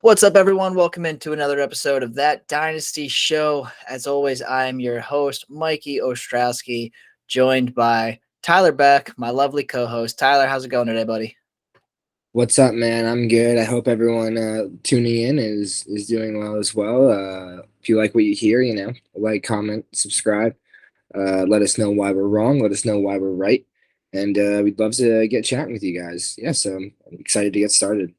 What's up, everyone? Welcome into another episode of That Dynasty Show. As always, I am your host, Mikey Ostrowski, joined by Tyler Beck, my lovely co-host. Tyler, how's it going today, buddy? What's up, man? I'm good. I hope everyone tuning in is doing well as well. If you like what you hear, like, comment, subscribe. Let us know why we're wrong. Let us know why we're right, and we'd love to get chatting with you guys. Yeah, so I'm excited to get started.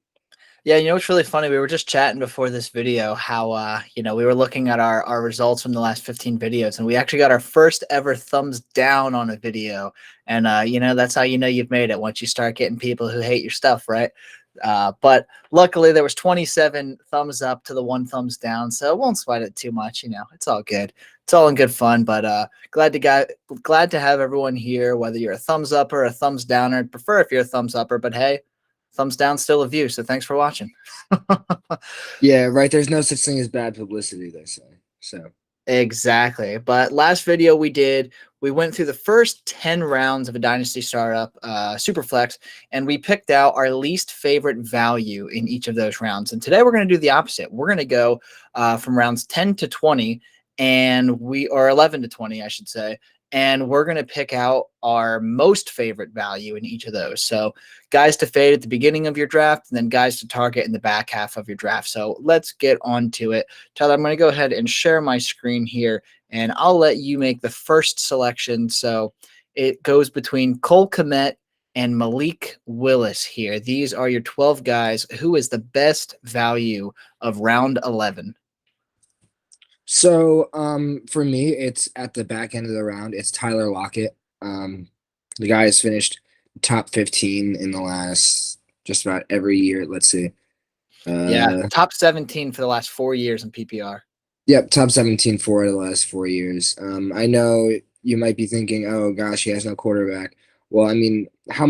Yeah, you know what's really funny? We were just chatting before this video how we were looking at our results from the last 15 videos, and we actually got our first ever thumbs down on a video. And that's how you know you've made it once you start getting people who hate your stuff, right? But luckily there was 27 thumbs up to the one thumbs down, so it won't sweat it too much. It's all good. It's all in good fun. But glad to have everyone here, whether you're a thumbs up or a thumbs downer. I'd prefer if you're a thumbs upper, but hey, thumbs down still a view, so thanks for watching. Yeah, right. There's no such thing as bad publicity, they say. So Exactly. But last video we went through the first 10 rounds of a Dynasty startup, Superflex, and we picked out our least favorite value in each of those rounds. And today we're going to do the opposite. We're going to go from rounds 10 to 20, or 11 to 20, I should say. And we're going to pick out our most favorite value in each of those. So guys to fade at the beginning of your draft, and then guys to target in the back half of your draft. So let's get on to it. Tyler, I'm going to go ahead and share my screen here, and I'll let you make the first selection. So it goes between Cole Kmet and Malik Willis here. These are your 12 guys. Who is the best value of round 11? for me, it's at the back end of the round. It's Tyler Lockett. The guy has finished top 15 in the last just about every year. Let's see. Yeah, Uh, top 17 for the last 4 years in PPR. Yep, top 17 for the last 4 years. I know you might be thinking, oh gosh, he has no quarterback. Well, I mean, how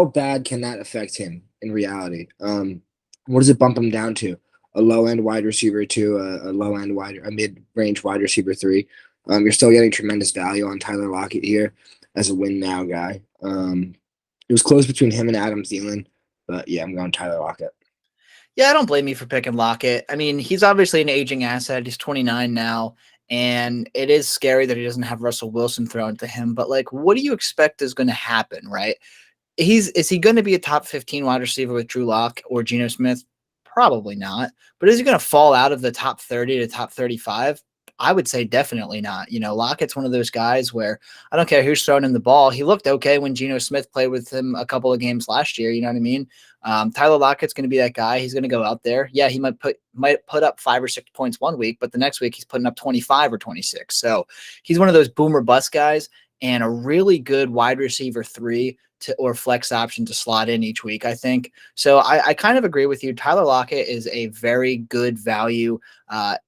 bad can that affect him in reality? What does it bump him down to? A low end wide receiver two, a mid range wide receiver three. You're still getting tremendous value on Tyler Lockett here as a win now guy. It was close between him and Adam Thielen, but yeah, I'm going Tyler Lockett. Yeah, I don't blame you for picking Lockett. I mean, he's obviously an aging asset. He's 29 now, and it is scary that he doesn't have Russell Wilson thrown to him. But like, what do you expect is going to happen, right? Is he going to be a top 15 wide receiver with Drew Lock or Geno Smith? Probably not. But is he going to fall out of the top 30 to top 35? I would say definitely not. Lockett's one of those guys where I don't care who's throwing him the ball. He looked okay when Geno Smith played with him a couple of games last year. You know what I mean? Tyler Lockett's going to be that guy. He's going to go out there. Yeah, he might put up 5 or 6 points one week, but the next week he's putting up 25 or 26. So he's one of those boomer bust guys, and a really good wide receiver 3 or flex option to slot in each week, I think. So I kind of agree with you. Tyler Lockett is a very good value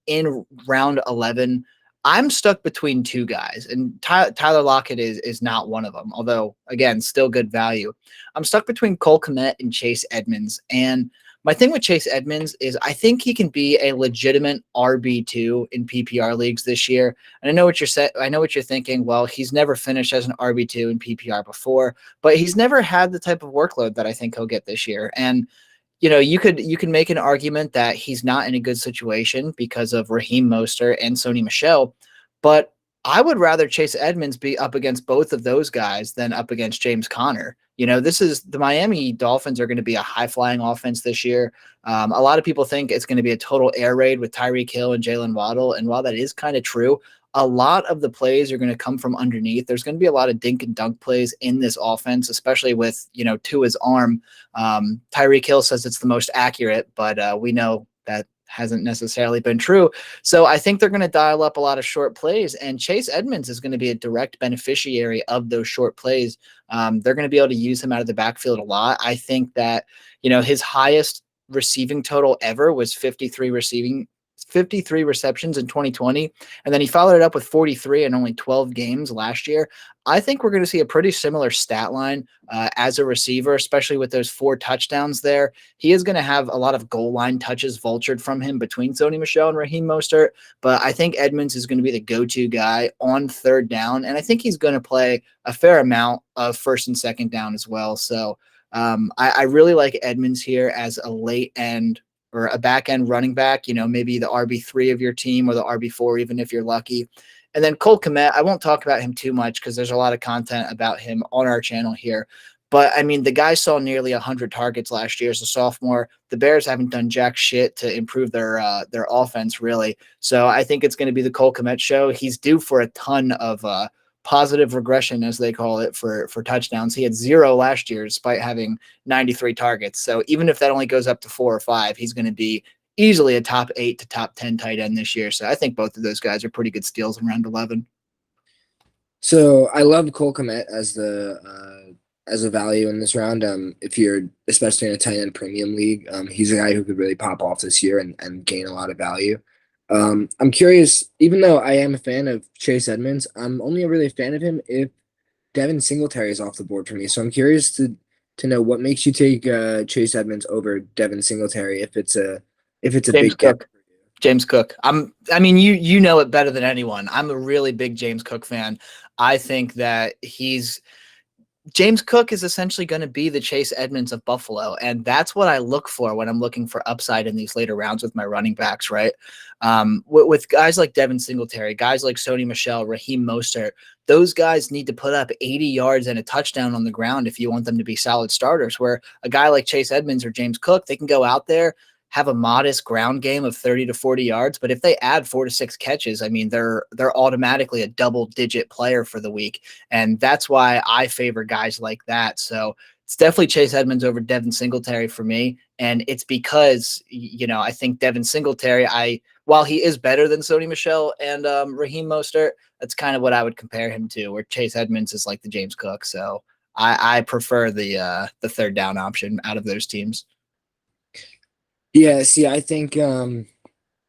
in round 11. I'm stuck between two guys, and Tyler Lockett is not one of them, although, again, still good value. I'm stuck between Cole Kmet and Chase Edmonds, and my thing with Chase Edmonds is I think he can be a legitimate RB2 in PPR leagues this year. And I know what you're thinking. Well, he's never finished as an RB2 in PPR before, but he's never had the type of workload that I think he'll get this year. And you can make an argument that he's not in a good situation because of Raheem Mostert and Sony Michel, but I would rather Chase Edmonds be up against both of those guys than up against James Conner. This is the Miami Dolphins are going to be a high flying offense this year. A lot of people think it's going to be a total air raid with Tyreek Hill and Jalen Waddle. And while that is kind of true, a lot of the plays are going to come from underneath. There's going to be a lot of dink and dunk plays in this offense, especially with, Tua's arm. Tyreek Hill says it's the most accurate, but we know that hasn't necessarily been true. So I think they're going to dial up a lot of short plays, and Chase Edmonds is going to be a direct beneficiary of those short plays. They're going to be able to use him out of the backfield a lot. I think that, his highest receiving total ever was 53 receptions in 2020, and then he followed it up with 43 in only 12 games last year. I think we're going to see a pretty similar stat line as a receiver, especially with those 4 touchdowns there. He is going to have a lot of goal line touches vultured from him between Sony Michel and Raheem Mostert, but I think Edmonds is going to be the go-to guy on third down, and I think he's going to play a fair amount of first and second down as well. So I really like Edmonds here as a late end or a back end running back, maybe the RB3 of your team or the RB4, even if you're lucky. And then Cole Kmet, I won't talk about him too much because there's a lot of content about him on our channel here. But I mean, the guy saw nearly 100 targets last year as a sophomore. The Bears haven't done jack shit to improve their offense, really. So I think it's going to be the Cole Kmet show. He's due for a ton of positive regression, as they call it, for touchdowns. He had 0 last year, despite having 93 targets. So even if that only goes up to 4 or 5, he's going to be easily a top 8 to top 10 tight end this year. So I think both of those guys are pretty good steals in round 11. So I love Cole Kmet as a value in this round. If you're especially in a tight end premium league, he's a guy who could really pop off this year and gain a lot of value. I'm curious, even though I am a fan of Chase Edmonds, I'm only really a fan of him if Devin Singletary is off the board for me. So I'm curious to know what makes you take Chase Edmonds over Devin Singletary if it's a James big Cook. gap. James Cook. I mean, you know it better than anyone. I'm a really big James Cook fan. I think that James Cook is essentially going to be the Chase Edmonds of Buffalo, and that's what I look for when I'm looking for upside in these later rounds with my running backs, right? With guys like Devin Singletary, guys like Sony Michel, Raheem Mostert, those guys need to put up 80 yards and a touchdown on the ground if you want them to be solid starters, where a guy like Chase Edmonds or James Cook, they can go out there, have a modest ground game of 30 to 40 yards, but if they add 4 to 6 catches, I mean, they're automatically a double-digit player for the week, and that's why I favor guys like that. So it's definitely Chase Edmonds over Devin Singletary for me, and it's because, I think Devin Singletary, while he is better than Sony Michel and Raheem Mostert, that's kind of what I would compare him to, where Chase Edmonds is like the James Cook. So I prefer the third down option out of those teams. Yeah, see, I think I'm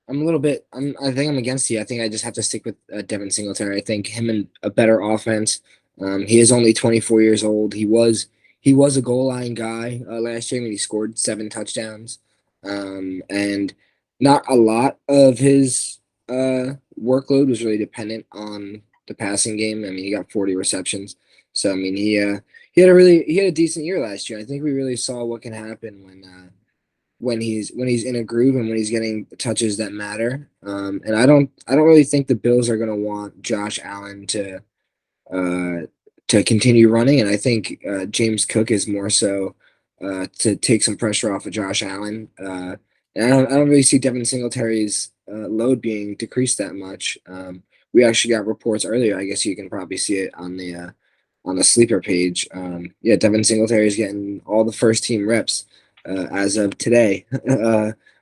a little bit. I think I'm against you. I think I just have to stick with Devin Singletary. I think him and a better offense. He is only 24 years old. He was a goal line guy last year when he scored 7 touchdowns. And not a lot of his workload was really dependent on the passing game. I mean, he got 40 receptions. So I mean, he had a decent year last year. I think we really saw what can happen when he's in a groove and when he's getting touches that matter. And I don't really think the Bills are going to want Josh Allen to continue running. And I think James Cook is more so to take some pressure off of Josh Allen. And I don't really see Devin Singletary's load being decreased that much. We actually got reports earlier. I guess you can probably see it on the sleeper page. Yeah, Devin Singletary is getting all the first team reps. As of today,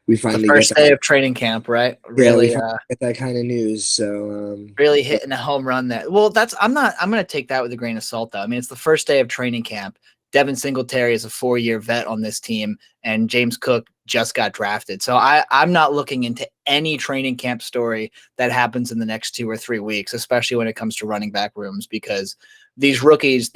we finally the first get day of training camp, right? Yeah, we Really, get that kind of news. So really hitting a home run there. Well, I'm going to take that with a grain of salt, though. I mean, it's the first day of training camp. Devin Singletary is a 4-year vet on this team, and James Cook just got drafted. So I'm not looking into any training camp story that happens in the next 2 or 3 weeks, especially when it comes to running back rooms, because these rookies,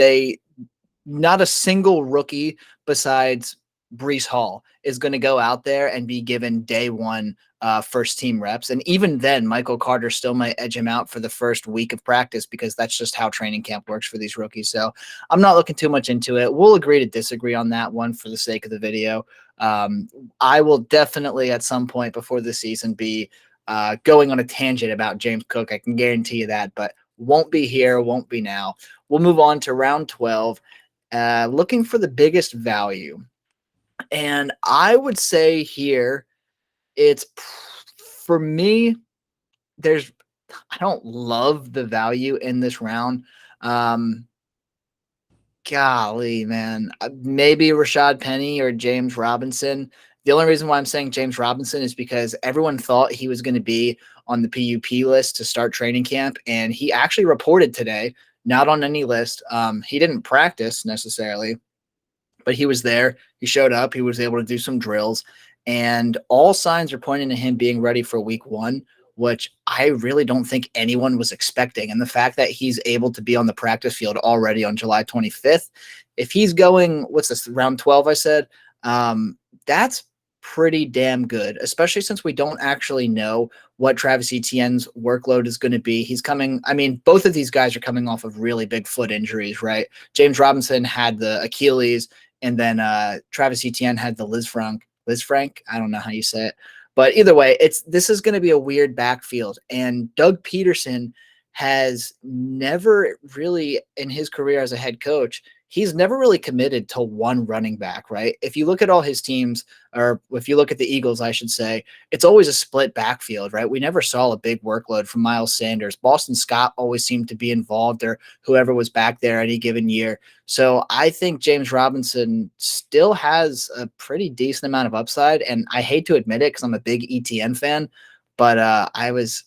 not a single rookie besides Breece Hall is going to go out there and be given day one first team reps. And even then, Michael Carter still might edge him out for the first week of practice because that's just how training camp works for these rookies. So I'm not looking too much into it. We'll agree to disagree on that one for the sake of the video. I will definitely at some point before the season be going on a tangent about James Cook. I can guarantee you that, but won't be here, won't be now. We'll move on to round 12, looking for the biggest value. And I would say here, it's for me, I don't love the value in this round. Golly, man, maybe Rashad Penny or James Robinson. The only reason why I'm saying James Robinson is because everyone thought he was going to be on the PUP list to start training camp. And he actually reported today, not on any list. He didn't practice necessarily, but he was there. He showed up. He was able to do some drills, and all signs are pointing to him being ready for week 1, which I really don't think anyone was expecting. And the fact that he's able to be on the practice field already on July 25th, if he's going, what's this, round 12, I said, that's pretty damn good, especially since we don't actually know what Travis Etienne's workload is going to be. He's coming, I mean, both of these guys are coming off of really big foot injuries, right? James Robinson had the Achilles, and then Travis Etienne had the Liz Frank. I don't know how you say it, but either way, this is going to be a weird backfield. And Doug Peterson has never really, in his career as a head coach, he's never really committed to one running back, right? If you look at all his teams, or if you look at the Eagles, I should say, it's always a split backfield, right? We never saw a big workload from Miles Sanders. Boston Scott always seemed to be involved, or whoever was back there any given year. So I think James Robinson still has a pretty decent amount of upside. And I hate to admit it because I'm a big ETN fan, but I was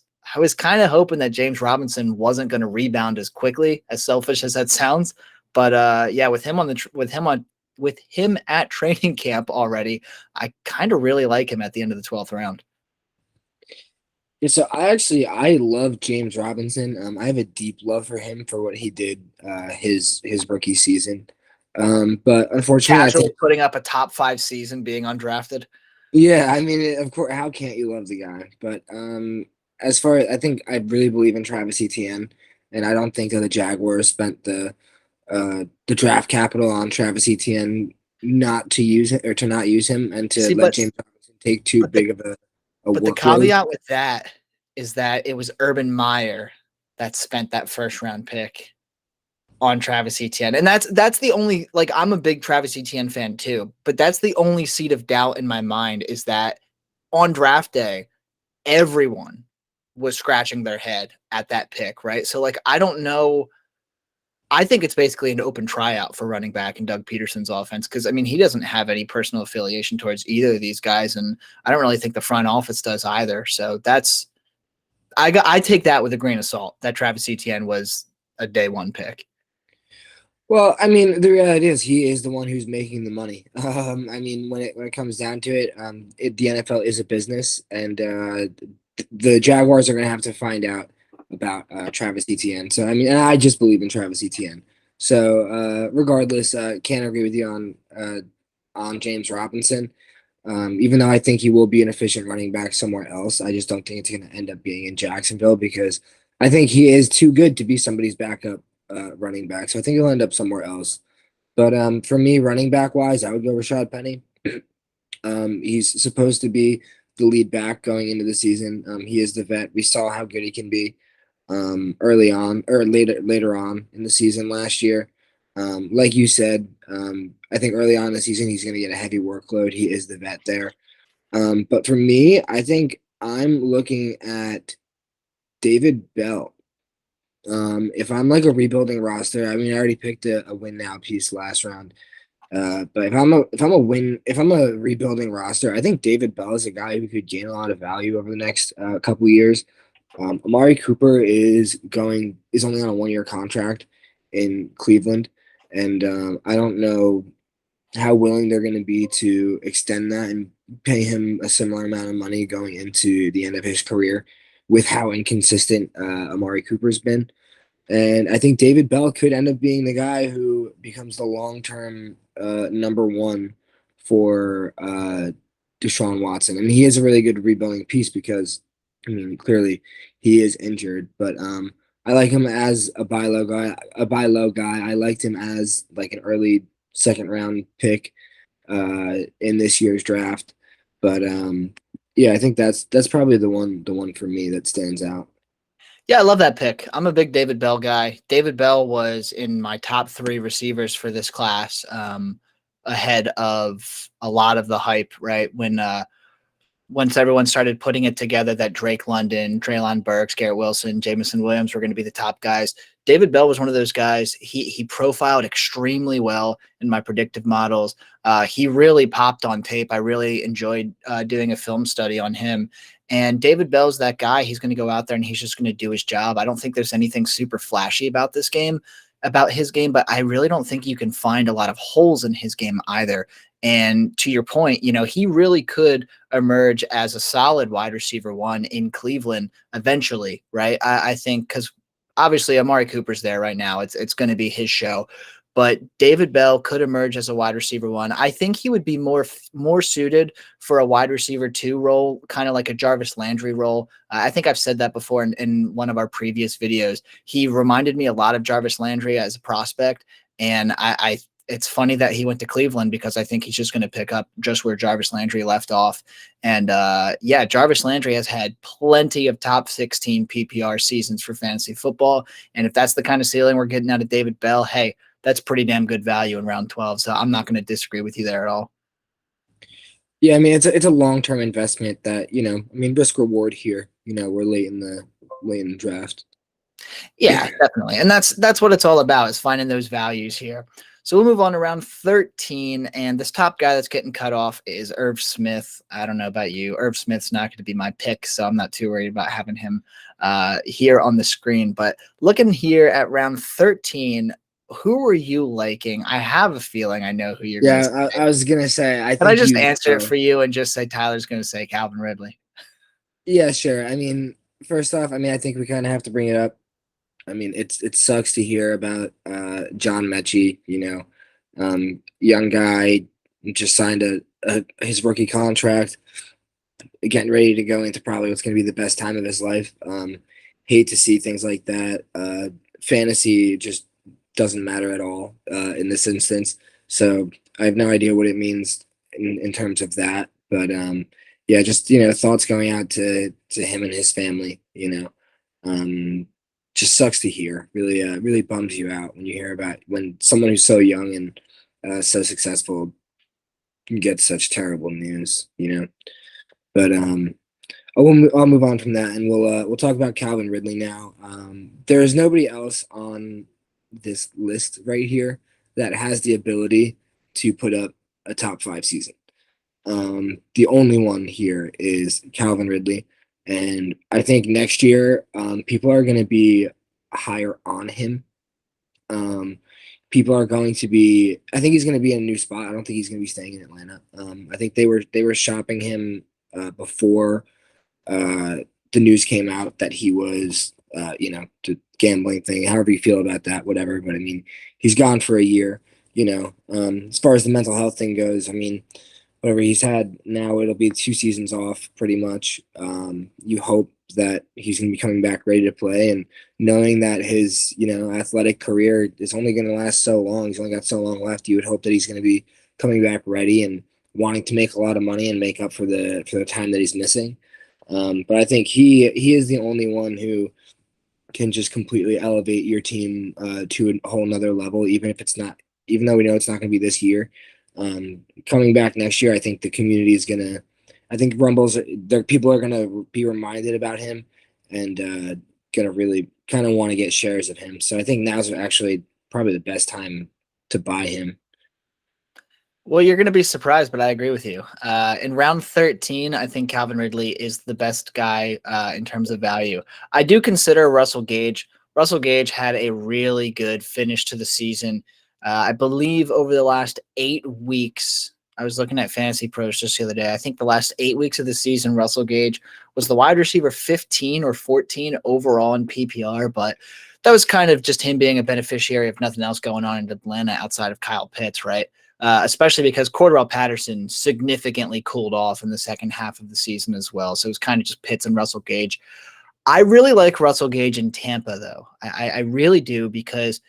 kind of hoping that James Robinson wasn't going to rebound as quickly, as selfish as that sounds. But yeah, with him at training camp already, I kind of really like him at the end of the 12th round. Yeah, so I love James Robinson. I have a deep love for him for what he did his rookie season. But unfortunately, I Casually think putting up a top 5 season, being undrafted. yeah, I mean, of course, how can't you love the guy? But as far as I think, I really believe in Travis Etienne, and I don't think that the Jaguars spent the draft capital on Travis Etienne not to use it or to not use him and to See, let James Robinson take too but the big of a but the workload. caveat with that is that it was Urban Meyer that spent that first round pick on Travis Etienne. And that's the only, like, I'm a big Travis Etienne fan too, but that's the only seed of doubt in my mind, is that on draft day, everyone was scratching their head at that pick, right? So like, I don't know. I think it's basically an open tryout for running back in Doug Peterson's offense, because I mean, he doesn't have any personal affiliation towards either of these guys, and I don't really think the front office does either. So I take that with a grain of salt that Travis Etienne was a day one pick. Well, I mean, the reality is he is the one who's making the money. I mean, when it comes down to it, the NFL is a business, and the Jaguars are going to have to find out about Travis Etienne. So, I mean, and I just believe in Travis Etienne. So, regardless, can't agree with you on James Robinson. Even though I think he will be an efficient running back somewhere else, I just don't think it's going to end up being in Jacksonville because I think he is too good to be somebody's backup running back. So I think he'll end up somewhere else. But for me, running back wise, I would go Rashad Penny. He's supposed to be the lead back going into the season. He is the vet. We saw how good he can be early on or later on in the season last year. Like you said, I think early on in the season he's going to get a heavy workload. He is the vet there. But for me, I think I'm looking at David Bell. If I'm like a rebuilding roster, I mean, I already picked a win now piece last round. But if I'm a rebuilding roster, I think David Bell is a guy who could gain a lot of value over the next couple years. Amari Cooper is only on a 1 year contract in Cleveland, and I don't know how willing they're going to be to extend that and pay him a similar amount of money going into the end of his career with how inconsistent Amari Cooper's been. And I think David Bell could end up being the guy who becomes the long-term number one for Deshaun Watson. And he is a really good rebuilding piece because, I mean, clearly he is injured. But I like him as a buy low guy. I liked him as like an early second round pick in this year's draft. But yeah, I think that's probably the one for me that stands out. Yeah, I love that pick. I'm a big David Bell guy. David Bell was in my top 3 receivers for this class, ahead of a lot of the hype, right? Once everyone started putting it together that Drake London, Treylon Burks, Garrett Wilson, Jamison Williams were going to be the top guys, David Bell was one of those guys. He profiled extremely well in my predictive models. He really popped on tape. I really enjoyed doing a film study on him. And David Bell's that guy. He's going to go out there and he's just going to do his job. I don't think there's anything super flashy about his game, but I really don't think you can find a lot of holes in his game either. And to your point, he really could emerge as a solid wide receiver 1 in Cleveland eventually, right? I think because obviously Amari Cooper's there right now. It's going to be his show. But David Bell could emerge as a wide receiver 1. I think he would be more suited for a wide receiver 2 role, kind of like a Jarvis Landry role. I think I've said that before in one of our previous videos. He reminded me a lot of Jarvis Landry as a prospect, and I it's funny that he went to Cleveland because I think he's just going to pick up just where Jarvis Landry left off. And yeah, Jarvis Landry has had plenty of top 16 PPR seasons for fantasy football. And if that's the kind of ceiling we're getting out of David Bell, hey, that's pretty damn good value in round 12. So I'm not going to disagree with you there at all. Yeah, I mean it's a long-term investment that, I mean, risk reward here. We're late in the draft. Yeah, definitely. And that's what it's all about, is finding those values here. So we'll move on to round 13, and this top guy that's getting cut off is Irv Smith. I don't know about you. Irv Smith's not going to be my pick, so I'm not too worried about having him here on the screen. But looking here at round 13, who are you liking? I have a feeling I know who you're going to say. Yeah, I was gonna say, I Can I think just you. answer it for you and just say Tyler's going to say Calvin Ridley? Yeah, sure. I mean, first off, I mean, I think we kind of have to bring it up. I mean, it sucks to hear about John Mechie, young guy, just signed his rookie contract, getting ready to go into probably what's going to be the best time of his life. Hate to see things like that. Fantasy just doesn't matter at all in this instance. So I have no idea what it means in terms of that. But yeah, just thoughts going out to him and his family. Just sucks to hear. Really, really bums you out when you hear about when someone who's so young and so successful gets such terrible news. But I'll move on from that, and we'll talk about Calvin Ridley now. There is nobody else on this list right here that has the ability to put up a top 5 season. The only one here is Calvin Ridley, and I think next year people are going to be higher on him. People are going to be. I think he's going to be in a new spot. I don't think he's going to be staying in Atlanta. I think they were shopping him before the news came out that he was, the gambling thing. However you feel about that, whatever. But I mean, he's gone for a year. As far as the mental health thing goes, I mean, whatever he's had now, it'll be 2 seasons off, pretty much. You hope that he's going to be coming back ready to play, and knowing that his, athletic career is only going to last so long. He's only got so long left. You would hope that he's going to be coming back ready and wanting to make a lot of money and make up for the time that he's missing. But I think he is the only one who can just completely elevate your team to a whole nother level, even though we know it's not going to be this year. Coming back next year, I think the community is gonna. I think people are gonna be reminded about him, and gonna really kind of want to get shares of him. So I think now's actually probably the best time to buy him. Well, you're going to be surprised, but I agree with you. In round 13, I think Calvin Ridley is the best guy in terms of value. I do consider Russell Gage. Russell Gage had a really good finish to the season. I believe over the last 8 weeks, I was looking at Fantasy Pros just the other day. I think the last 8 weeks of the season, Russell Gage was the wide receiver 15 or 14 overall in PPR, but that was kind of just him being a beneficiary of nothing else going on in Atlanta outside of Kyle Pitts, right? Especially because Cordarrelle Patterson significantly cooled off in the second half of the season as well. So it was kind of just Pitts and Russell Gage. I really like Russell Gage in Tampa, though. I really do, because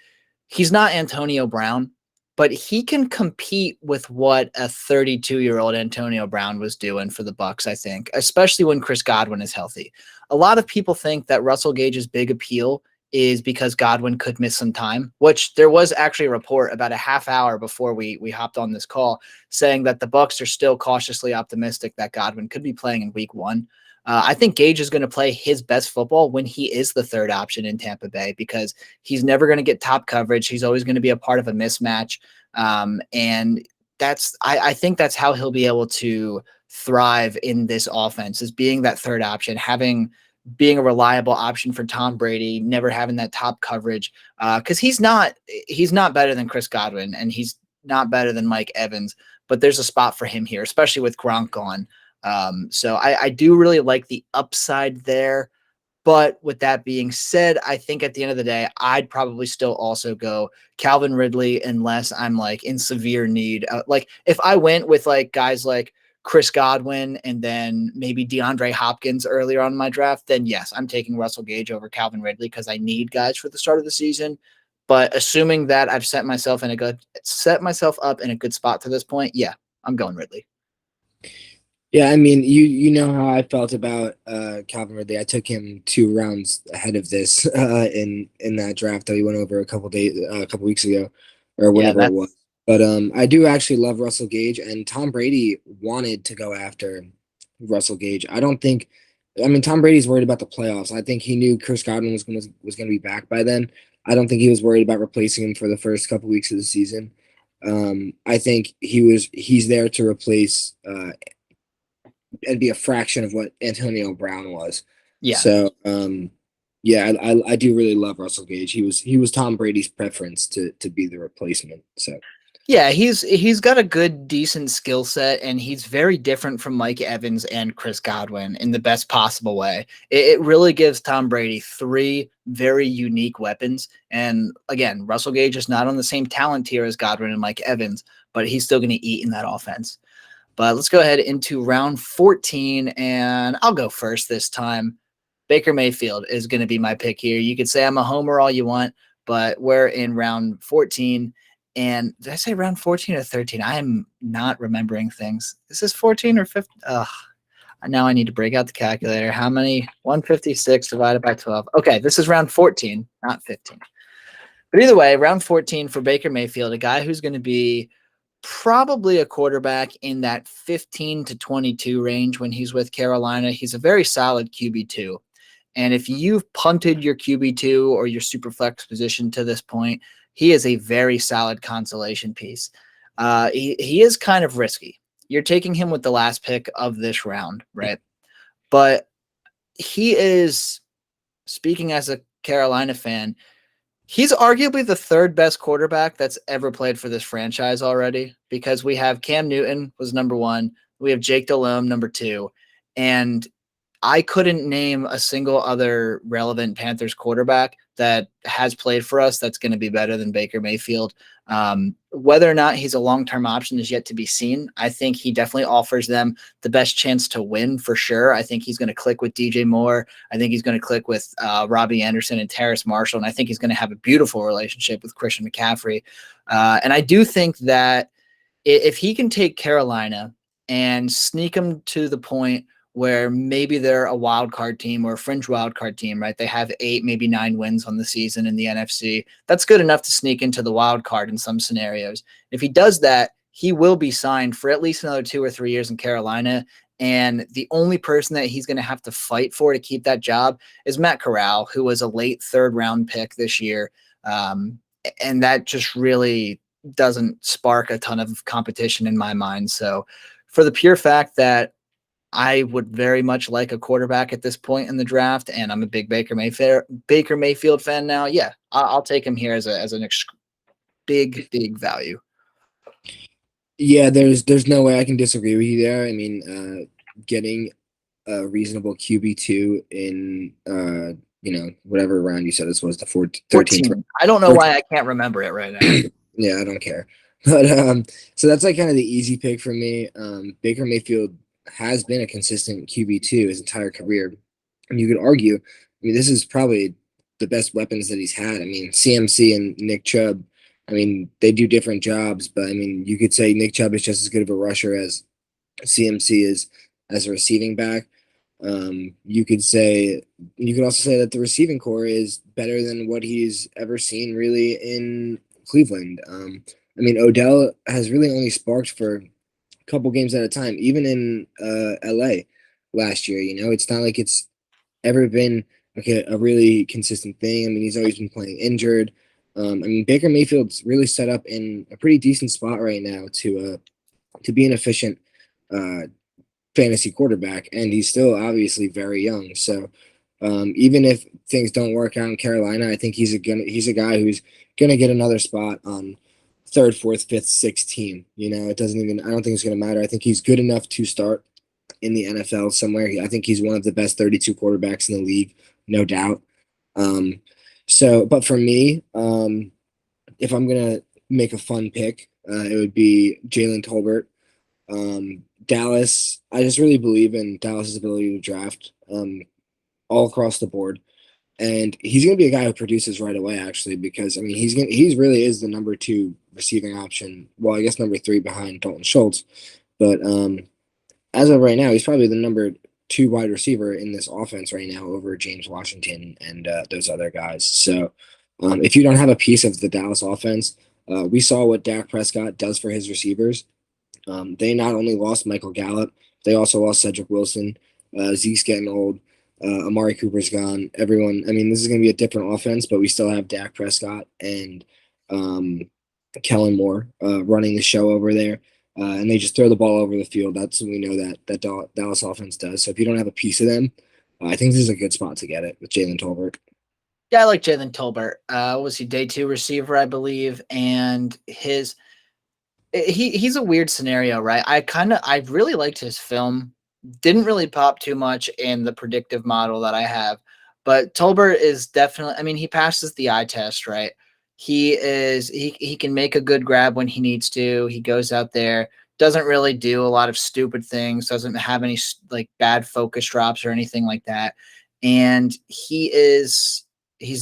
he's not Antonio Brown, but he can compete with what a 32-year-old Antonio Brown was doing for the Bucs, I think, especially when Chris Godwin is healthy. A lot of people think that Russell Gage's big appeal is because Godwin could miss some time, which there was actually a report about a half hour before we hopped on this call saying that the Bucs are still cautiously optimistic that Godwin could be playing in week 1. I think Gage is going to play his best football when he is the third option in Tampa Bay, because he's never going to get top coverage. He's always going to be a part of a mismatch. And I think that's how he'll be able to thrive in this offense, is being that third option, being a reliable option for Tom Brady, never having that top coverage. Cause he's not better than Chris Godwin, and he's not better than Mike Evans, but there's a spot for him here, especially with Gronk gone. So I do really like the upside there. But with that being said, I think at the end of the day, I'd probably still also go Calvin Ridley unless I'm like in severe need. Like if I went with like guys like Chris Godwin and then maybe DeAndre Hopkins earlier on in my draft, then yes, I'm taking Russell Gage over Calvin Ridley because I need guys for the start of the season. But assuming that I've set myself up in a good spot to this point, yeah, I'm going Ridley. Yeah, I mean, you know how I felt about Calvin Ridley. I took him 2 rounds ahead of this in that draft that we went over a couple weeks ago, or Yeah, whenever it was. But I do actually love Russell Gage, and Tom Brady wanted to go after Russell Gage. I don't think, I mean, Tom Brady's worried about the playoffs. I think he knew Chris Godwin was going to be back by then. I don't think he was worried about replacing him for the first couple weeks of the season. I think he's there to replace and be a fraction of what Antonio Brown was. yeah. So yeah, I do really love Russell Gage. He was Tom Brady's preference to be the replacement. So Yeah, he's got a good, decent skill set, and he's very different from Mike Evans and Chris Godwin in the best possible way. It really gives Tom Brady three very unique weapons. And again, Russell Gage is not on the same talent tier as Godwin and Mike Evans, but he's still going to eat in that offense. But let's go ahead into round 14, and I'll go first this time. Baker Mayfield is going to be my pick here. You could say I'm a homer all you want, but we're in round 14. And did I say round 14 or 13? I am not remembering things. Is this 14 or 15? Now I need to break out the calculator. How many? 156 divided by 12. Okay, this is round 14, not 15. But either way, round 14 for Baker Mayfield, a guy who's going to be probably a quarterback in that 15 to 22 range when he's with Carolina. He's a very solid QB2. And if you've punted your QB2 or your super flex position to this point, he is a very solid consolation piece. He is kind of risky. You're taking him with the last pick of this round, right? But he is, speaking as a Carolina fan, he's arguably the third best quarterback that's ever played for this franchise already, because we have Cam Newton was number one. We have Jake Delhomme, number two. And I couldn't name a single other relevant Panthers quarterback that has played for us that's going to be better than Baker Mayfield. Whether or not he's a long-term option is yet to be seen. I think he definitely offers them the best chance to win for sure. I think he's going to click with DJ Moore. I think he's going to click with Robbie Anderson and Terrace Marshall. And I think he's going to have a beautiful relationship with Christian McCaffrey. And I do think that if he can take Carolina and sneak them to the point where maybe they're a wild card team or a fringe wild card team, right? They have 8, maybe 9 wins on the season in the NFC. That's good enough to sneak into the wild card in some scenarios. If he does that, he will be signed for at least another 2 or 3 years in Carolina. And the only person that he's going to have to fight for to keep that job is Matt Corral, who was a late 3rd round pick this year. And that just really doesn't spark a ton of competition in my mind. So for the pure fact that I would very much like a quarterback at this point in the draft, and I'm a big Baker Mayfield fan now. Yeah, I'll take him here as an big value. yeah, there's no way I can disagree with you there. I mean, getting a reasonable QB2 in whatever round you said this was, the 13th round. I don't know why I can't remember it right now. Yeah, I don't care. But so that's like kind of the easy pick for me. Baker Mayfield has been a consistent QB2 his entire career. And you could argue, I mean, this is probably the best weapons that he's had. I mean, CMC and Nick Chubb, I mean, they do different jobs, but I mean, you could say Nick Chubb is just as good of a rusher as CMC is as a receiving back. You could also say that the receiving core is better than what he's ever seen really in Cleveland. I mean, Odell has really only sparked for couple games at a time, even in LA last year. It's not like it's ever been like a really consistent thing. I mean, he's always been playing injured. I mean, Baker Mayfield's really set up in a pretty decent spot right now to be an efficient fantasy quarterback, and he's still obviously very young. So even if things don't work out in Carolina, I think he's a guy who's gonna get another spot on 3rd, 4th, 5th, 6th team. I don't think it's going to matter. I think he's good enough to start in the NFL somewhere. I think he's one of the best 32 quarterbacks in the league, no doubt. But for me, if I'm going to make a fun pick, it would be Jalen Tolbert. Dallas, I just really believe in Dallas's ability to draft all across the board. And he's going to be a guy who produces right away, actually, because I mean he's really is the number 2 receiving option. Well, I guess number 3 behind Dalton Schultz, but as of right now, he's probably the number 2 wide receiver in this offense right now over James Washington and those other guys. So if you don't have a piece of the Dallas offense, we saw what Dak Prescott does for his receivers. They not only lost Michael Gallup, they also lost Cedric Wilson. Zeke's getting old. Amari Cooper's gone. Everyone, I mean, this is going to be a different offense, but we still have Dak Prescott and um, Kellen Moore running the show over there. And they just throw the ball over the field. That's what we know that Dallas offense does. So if you don't have a piece of them, I think this is a good spot to get it with Jalen Tolbert. Yeah, I like Jalen Tolbert. Was he day 2 receiver, I believe, and he's a weird scenario, right? I really liked his film. Didn't really pop too much in the predictive model that I have, but Tolbert is definitely, I mean, he passes the eye test, right? He can make a good grab when he needs to. He goes out there, doesn't really do a lot of stupid things, doesn't have any like bad focus drops or anything like that. And he's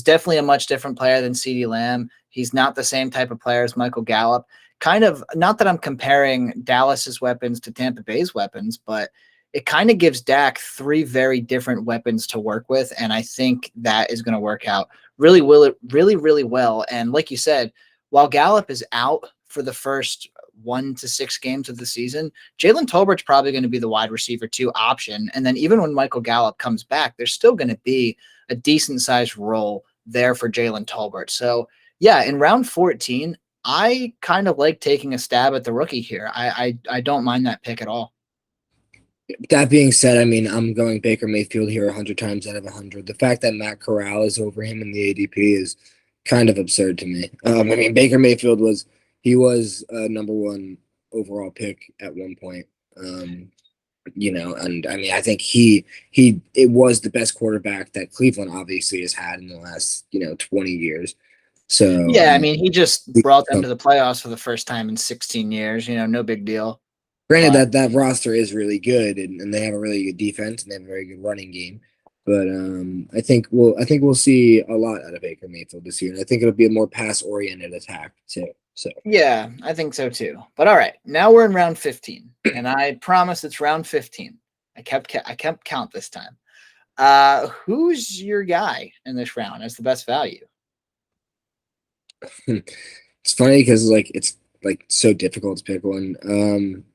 definitely a much different player than CeeDee Lamb. He's not the same type of player as Michael Gallup. Kind of, not that I'm comparing Dallas's weapons to Tampa Bay's weapons, but it kind of gives Dak 3 very different weapons to work with. And I think that is going to work out really well. And like you said, while Gallup is out for the first 1 to 6 games of the season, Jalen Tolbert's probably going to be the wide receiver 2 option. And then even when Michael Gallup comes back, there's still going to be a decent sized role there for Jalen Tolbert. So yeah, in round 14, I kind of like taking a stab at the rookie here. I don't mind that pick at all. That being said, I mean, I'm going Baker Mayfield here 100 times out of 100. The fact that Matt Corral is over him in the ADP is kind of absurd to me. I mean, Baker Mayfield was a number 1 overall pick at one point. And I mean, I think it was the best quarterback that Cleveland obviously has had in the last 20 years. So yeah, I mean, he just brought them to the playoffs for the first time in 16 years. No big deal. Granted, that roster is really good, and they have a really good defense, and they have a very good running game. But I think we'll see a lot out of Baker Mayfield this year, and I think it'll be a more pass-oriented attack too. So yeah, I think so too. But all right, now we're in round 15, and I promise it's round 15. I kept count this time. Who's your guy in this round as the best value? It's funny because it's so difficult to pick one.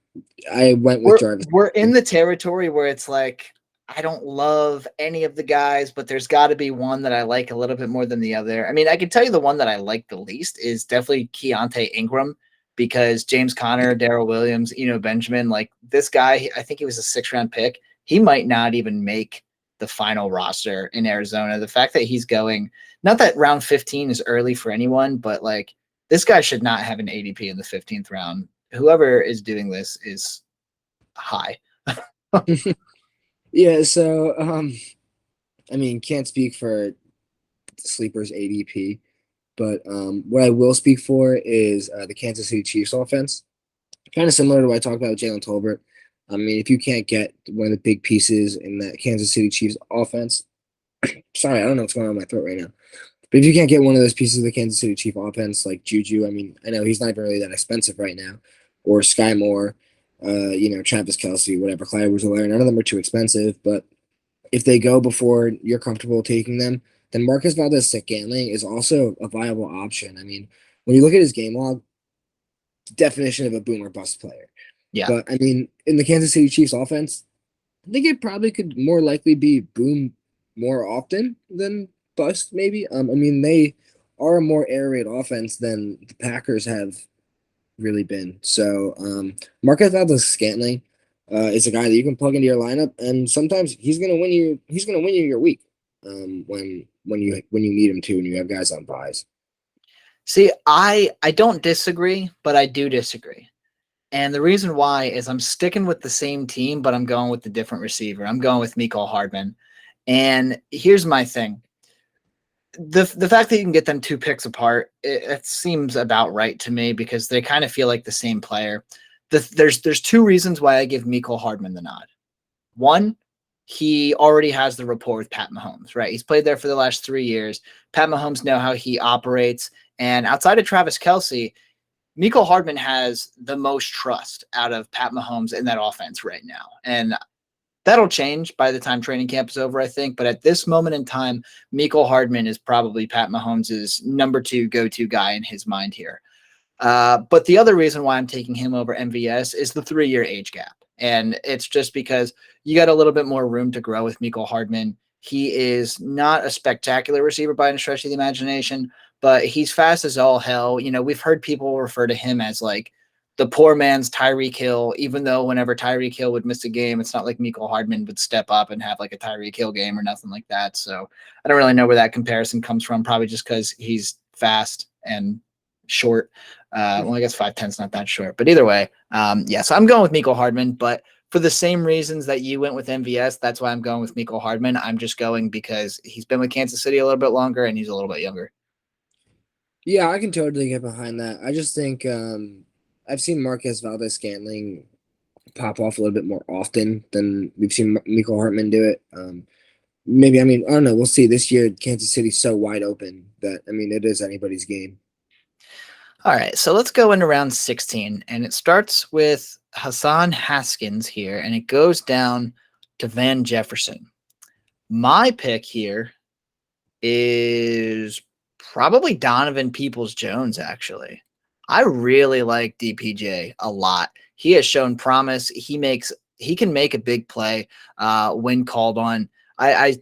I went with Jarvis. We're in the territory where it's like I don't love any of the guys, but there's got to be one that I like a little bit more than the other. I mean, I can tell you the one that I like the least is definitely Keontae Ingram, because James Conner, Darrell Williams, Benjamin, like this guy, I think he was a 6th-round pick. He might not even make the final roster in Arizona. The fact that he's going, not that round 15 is early for anyone, but like this guy should not have an ADP in the 15th round. Whoever is doing this is high. Yeah, so I mean, can't speak for Sleeper's ADP, but what I will speak for is the Kansas City Chiefs offense. Kind of similar to what I talked about with Jalen Tolbert. I mean, if you can't get one of the big pieces in that Kansas City Chiefs offense, sorry, I don't know what's going on in my throat right now. But if you can't get one of those pieces of the Kansas City Chiefs offense, like Juju, I mean, I know he's not even really that expensive right now, or Sky Moore, Travis Kelce, whatever, Clyde Edwards-Helaire, none of them are too expensive. But if they go before you're comfortable taking them, then Marcus Valdez-Scantling is also a viable option. I mean, when you look at his game log, definition of a boom or bust player. Yeah. But I mean, in the Kansas City Chiefs offense, I think it probably could more likely be boom more often than bust, maybe. I mean, they are a more air raid offense than the Packers have really been. So Marquez Valdez-Scantling is a guy that you can plug into your lineup, and sometimes he's gonna win you. He's gonna win you your week when you need him to, and you have guys on buys. See, I don't disagree, but I do disagree. And the reason why is I'm sticking with the same team, but I'm going with the different receiver. I'm going with Mecole Hardman. And here's my thing. The fact that you can get them 2 picks apart, it seems about right to me, because they kind of feel like the same player. There's 2 reasons why I give Mecole Hardman the nod. One, he already has the rapport with Pat Mahomes, right? He's played there for the last 3 years. Pat Mahomes know how he operates. And outside of Travis Kelce, Mecole Hardman has the most trust out of Pat Mahomes in that offense right now. And that'll change by the time training camp is over, I think. But at this moment in time, Mecole Hardman is probably Pat Mahomes' number 2 go-to guy in his mind here. But the other reason why I'm taking him over MVS is the 3-year age gap. And it's just because you got a little bit more room to grow with Mecole Hardman. He is not a spectacular receiver by any stretch of the imagination, but he's fast as all hell. You know, we've heard people refer to him as like the poor man's Tyreek Hill, even though whenever Tyreek Hill would miss a game, it's not like Mecole Hardman would step up and have like a Tyreek Hill game or nothing like that. So I don't really know where that comparison comes from, probably just because he's fast and short. Well, I guess 5'10" is not that short, but either way, yeah. So I'm going with Mecole Hardman, but for the same reasons that you went with MVS, that's why I'm going with Mecole Hardman. I'm just going because he's been with Kansas City a little bit longer and he's a little bit younger. Yeah, I can totally get behind that. I just think I've seen Marquez Valdez-Scantling pop off a little bit more often than we've seen Mecole Hardman do it. Maybe, I mean, I don't know. We'll see. This year, Kansas City's so wide open that, I mean, it is anybody's game. All right, so let's go into round 16, and it starts with Hassan Haskins here, and it goes down to Van Jefferson. My pick here is probably Donovan Peoples-Jones, actually. I really like DPJ a lot. He has shown promise. He can make a big play when called on. I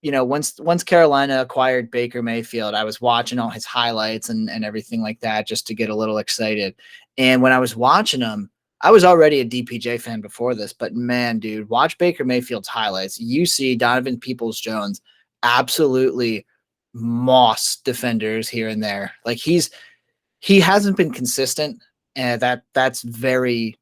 you know, once Carolina acquired Baker Mayfield, I was watching all his highlights and everything like that just to get a little excited. And when I was watching him, I was already a DPJ fan before this, but man, dude, watch Baker Mayfield's highlights. You see Donovan Peoples-Jones absolutely moss defenders here and there. Like he hasn't been consistent, and that's very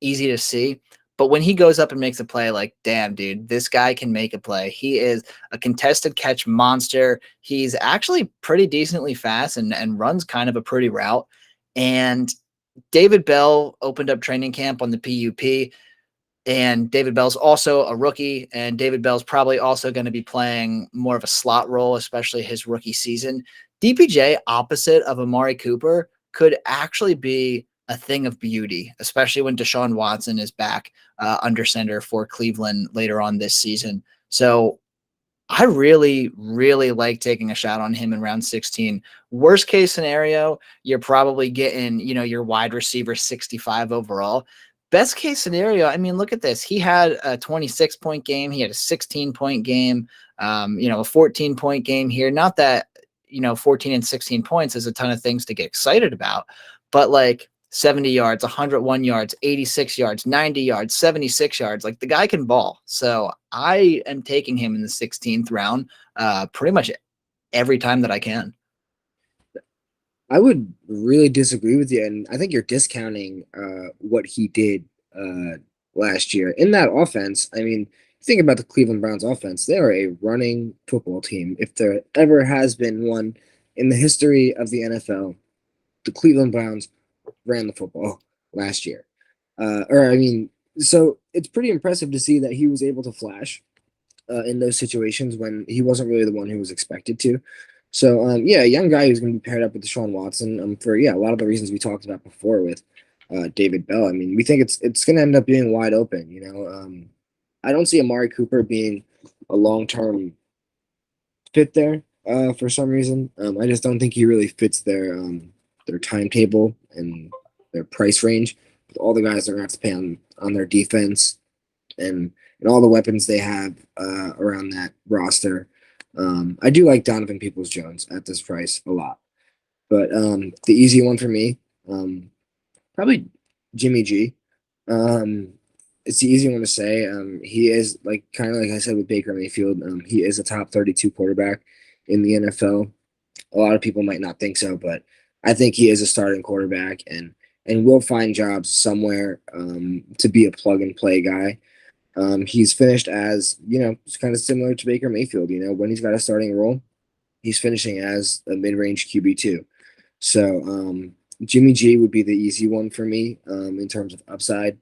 easy to see. But when he goes up and makes a play, like, damn, dude, this guy can make a play. He is a contested catch monster. He's actually pretty decently fast and runs kind of a pretty route. And David Bell opened up training camp on the PUP, and David Bell's also a rookie, and David Bell's probably also going to be playing more of a slot role, especially his rookie season. DPJ, opposite of Amari Cooper, could actually be a thing of beauty, especially when Deshaun Watson is back under center for Cleveland later on this season. So I really, really like taking a shot on him in round 16. Worst case scenario, you're probably getting, you know, your wide receiver 65 overall. Best case scenario, I mean, look at this. He had a 26-point game. He had a 16-point game, you know, a 14-point game here. Not that, you know, 14 and 16 points is a ton of things to get excited about, but like 70 yards, 101 yards, 86 yards, 90 yards, 76 yards. Like the guy can ball. So I am taking him in the 16th round pretty much every time that I can. I would really disagree with you, and I think you're discounting what he did last year in that offense. I mean, think about the Cleveland Browns offense. They are a running football team. If there ever has been one in the history of the NFL, the Cleveland Browns ran the football last year. So it's pretty impressive to see that he was able to flash in those situations when he wasn't really the one who was expected to. So, yeah, a young guy who's going to be paired up with Deshaun Watson for, yeah, a lot of the reasons we talked about before with David Bell. I mean, we think it's going to end up being wide open, you know. I don't see Amari Cooper being a long-term fit there for some reason. I just don't think he really fits their timetable and their price range with all the guys they're going to have to pay on their defense and all the weapons they have around that roster. I do like Donovan Peoples-Jones at this price a lot, but the easy one for me, probably Jimmy G. It's the easy one to say. He is like kind of like I said with Baker Mayfield. He is a top 32 quarterback in the NFL. A lot of people might not think so, but I think he is a starting quarterback and will find jobs somewhere to be a plug and play guy. He's finished as, you know, it's kind of similar to Baker Mayfield. You know, when he's got a starting role, he's finishing as a mid-range QB2. So Jimmy G would be the easy one for me in terms of upside.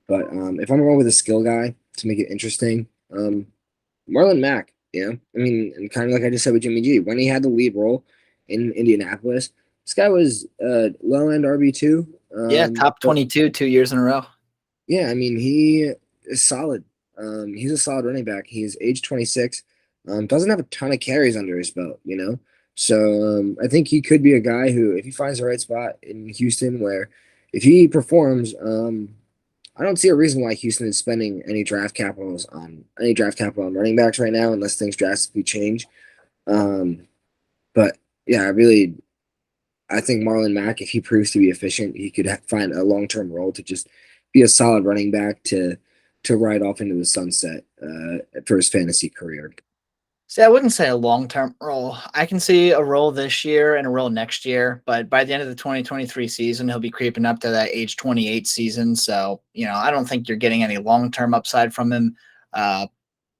But if I'm going with a skill guy to make it interesting, Marlon Mack, I mean, and kind of like I just said with Jimmy G, when he had the lead role in Indianapolis, this guy was low end RB2. Yeah, top But 22 2 years in a row. yeah, I mean, he is solid. He's a solid running back. He's age 26. Doesn't have a ton of carries under his belt. So I think he could be a guy who, if he finds the right spot in Houston, where if he performs, I don't see a reason why Houston is spending any draft capital on running backs right now, unless things drastically change. Um, but yeah, I think Marlon Mack, if he proves to be efficient, he could find a long term role to just be a solid running back to ride off into the sunset for his fantasy career. See, I wouldn't say a long-term role. I can see a role this year and a role next year, but by the end of the 2023 season, he'll be creeping up to that age 28 season. So, I don't think you're getting any long-term upside from him.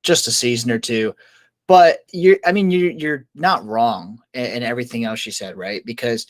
Just a season or two. But you're not wrong in everything else you said, right? Because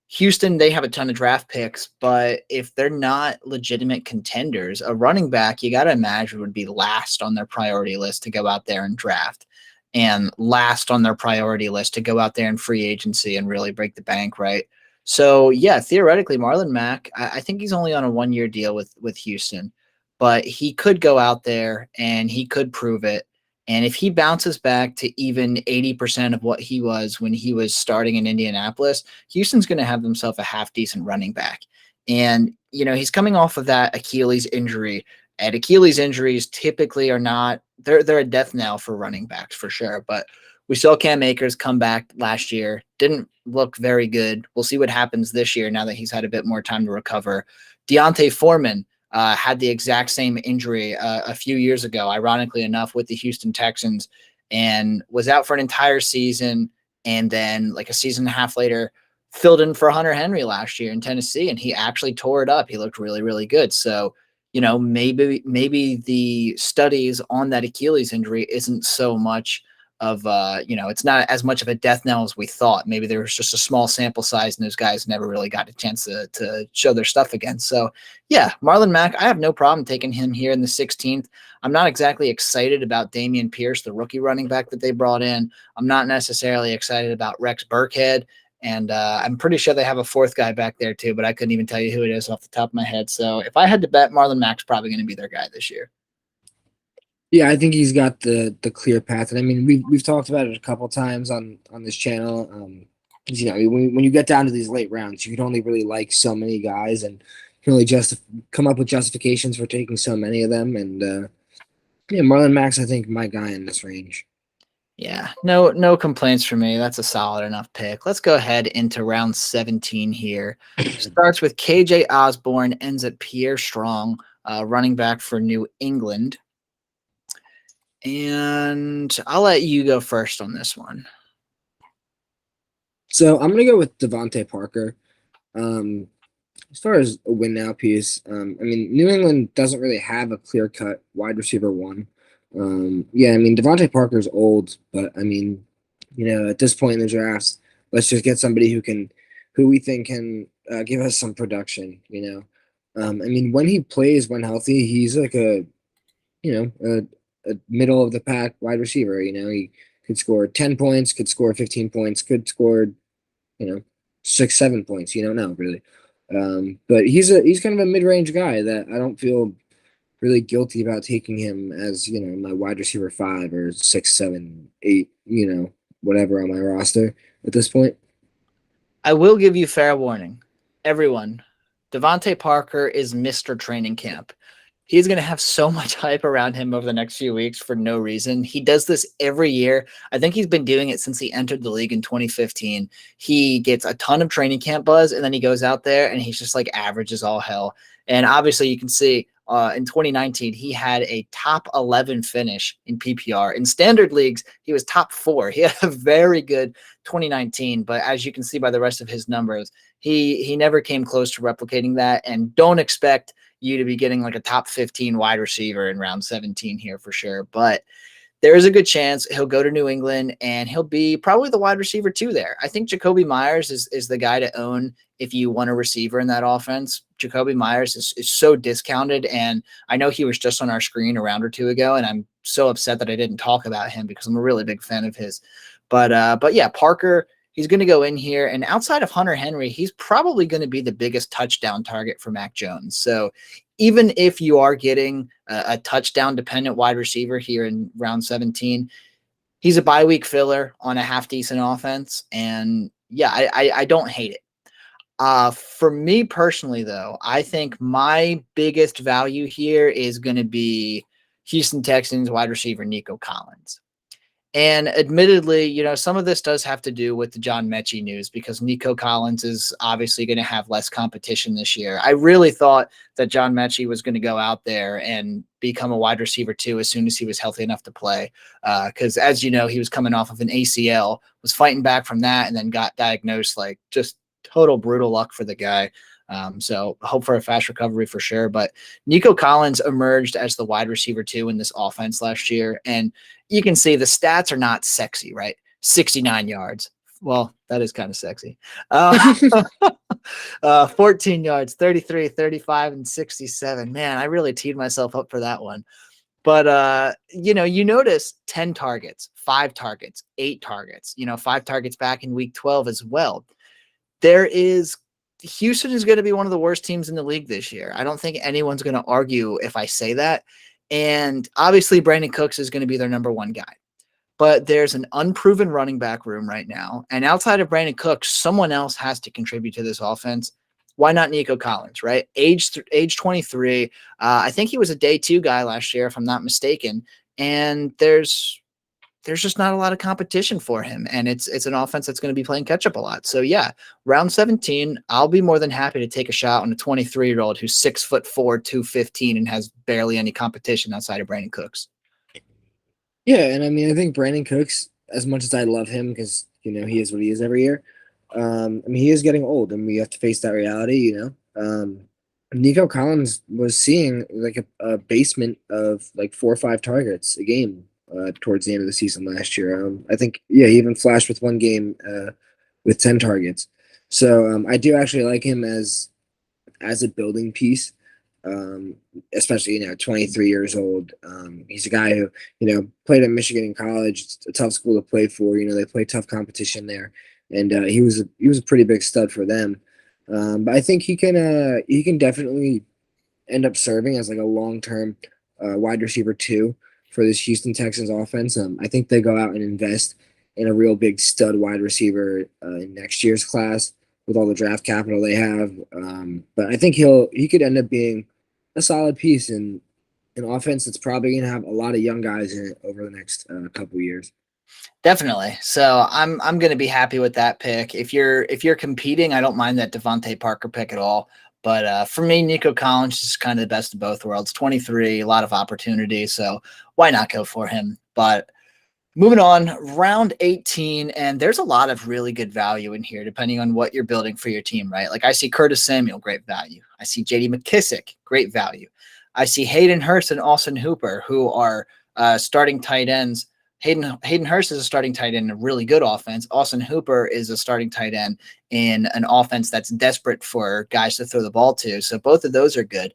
Houston, they have a ton of draft picks, but if they're not legitimate contenders, a running back, you got to imagine, would be last on their priority list to go out there and draft, and last on their priority list to go out there in free agency and really break the bank, right? So, yeah, theoretically, Marlon Mack, I think he's only on a 1 year deal with Houston, but he could go out there and he could prove it. And if he bounces back to even 80% of what he was when he was starting in Indianapolis, Houston's going to have themselves a half decent running back. And, he's coming off of that Achilles injury. And Achilles injuries typically are not, they're a death knell for running backs for sure. But we saw Cam Akers come back last year, didn't look very good. We'll see what happens this year now that he's had a bit more time to recover. Deontay Foreman, had the exact same injury a few years ago, ironically enough, with the Houston Texans, and was out for an entire season. And then, like a season and a half later, filled in for Hunter Henry last year in Tennessee, and he actually tore it up. He looked really, really good. So, maybe the studies on that Achilles injury isn't so much of it's not as much of a death knell as we thought. Maybe there was just a small sample size and those guys never really got a chance to show their stuff again. So yeah, Marlon Mack, I have no problem taking him here in the 16th. I'm not exactly excited about Damian Pierce, the rookie running back that they brought in. I'm not necessarily excited about Rex Burkhead. And I'm pretty sure they have a fourth guy back there too, but I couldn't even tell you who it is off the top of my head. So if I had to bet, Marlon Mack's probably going to be their guy this year. Yeah, I think he's got the clear path, and I mean we've talked about it a couple times on this channel. When you get down to these late rounds, you can only really like so many guys, and you can only just come up with justifications for taking so many of them. And yeah, Marlon Mack's, I think, my guy in this range. Yeah, no complaints for me. That's a solid enough pick. Let's go ahead into round 17 here. Starts with KJ Osborne, ends at Pierre Strong, running back for New England. And I'll let you go first on this one. So I'm gonna go with Devontae Parker. As far as a win now piece, I mean, New England doesn't really have a clear cut wide receiver one. Yeah, I mean, Devontae Parker's old, but I mean, at this point in the drafts, let's just get somebody who we think can give us some production. I mean, when he plays, when healthy, he's like a middle of the pack wide receiver. He could score 10 points, could score 15 points, could score, 6, 7 points. You don't know really. But he's kind of a mid range guy that I don't feel really guilty about taking him as my wide receiver 5 or 6, 7, 8, whatever on my roster at this point. I will give you fair warning. Everyone, Devontae Parker is Mr. Training Camp. He's going to have so much hype around him over the next few weeks for no reason. He does this every year. I think he's been doing it since he entered the league in 2015. He gets a ton of training camp buzz, and then he goes out there and he's just like average as all hell. And obviously you can see in 2019, he had a top 11 finish in PPR. In standard leagues, he was top 4. He had a very good 2019, but as you can see by the rest of his numbers, he never came close to replicating that. And don't expect you to be getting like a top 15 wide receiver in round 17 here for sure. But there is a good chance he'll go to New England and he'll be probably the wide receiver 2 there. I think Jacoby Myers is the guy to own if you want a receiver in that offense. Jacoby Myers is so discounted, and I know he was just on our screen a round or two ago, and I'm so upset that I didn't talk about him because I'm a really big fan of his. But yeah, Parker, he's going to go in here, and outside of Hunter Henry, he's probably going to be the biggest touchdown target for Mac Jones. So even if you are getting a touchdown dependent wide receiver here in round 17, he's a bye week filler on a half decent offense. And yeah, I don't hate it. For me personally, though, I think my biggest value here is going to be Houston Texans wide receiver Nico Collins. And admittedly, some of this does have to do with the John Mechie news because Nico Collins is obviously going to have less competition this year. I really thought that John Mechie was going to go out there and become a wide receiver too as soon as he was healthy enough to play. Because as you know, he was coming off of an ACL, was fighting back from that, and then got diagnosed. Like, just total brutal luck for the guy. So hope for a fast recovery for sure. But Nico Collins emerged as the wide receiver too in this offense last year. And you can see the stats are not sexy, right? 69 yards. Well, that is kind of sexy. 14 yards, 33, 35, and 67. Man, I really teed myself up for that one. But, you notice 10 targets, 5 targets, 8 targets, 5 targets back in week 12 as well. Houston is going to be one of the worst teams in the league this year. I don't think anyone's going to argue if I say that. And obviously Brandon Cooks is going to be their number one guy. But there's an unproven running back room right now. And outside of Brandon Cooks, someone else has to contribute to this offense. Why not Nico Collins, right? Age 23. I think he was a day 2 guy last year, if I'm not mistaken. And there's just not a lot of competition for him. And it's an offense that's going to be playing catch up a lot. So yeah, round 17, I'll be more than happy to take a shot on a 23-year-old who's 6'4", 215, and has barely any competition outside of Brandon Cooks. Yeah, and I mean, I think Brandon Cooks, as much as I love him because, he is what he is every year, I mean, he is getting old, and we have to face that reality, Nico Collins was seeing like a basement of like 4 or 5 targets a game towards the end of the season last year. I think, he even flashed with one game with 10 targets. So I do actually like him as a building piece. Especially 23 years old. He's a guy who played at Michigan in college. It's a tough school to play for. They play tough competition there, and he was a pretty big stud for them. But I think he can definitely end up serving as like a long-term wide receiver too for this Houston Texans offense. I think they go out and invest in a real big stud wide receiver in next year's class with all the draft capital they have. But I think he could end up being a solid piece in an offense that's probably going to have a lot of young guys in it over the next couple of years. Definitely. So I'm going to be happy with that pick. If you're competing, I don't mind that Devontae Parker pick at all. But for me, Nico Collins is kind of the best of both worlds. 23, a lot of opportunity. So why not go for him? But moving on, round 18, and there's a lot of really good value in here, depending on what you're building for your team, right? Like I see Curtis Samuel, great value. I see J.D. McKissick, great value. I see Hayden Hurst and Austin Hooper, who are starting tight ends. Hayden Hurst is a starting tight end in a really good offense. Austin Hooper is a starting tight end in an offense that's desperate for guys to throw the ball to. So both of those are good.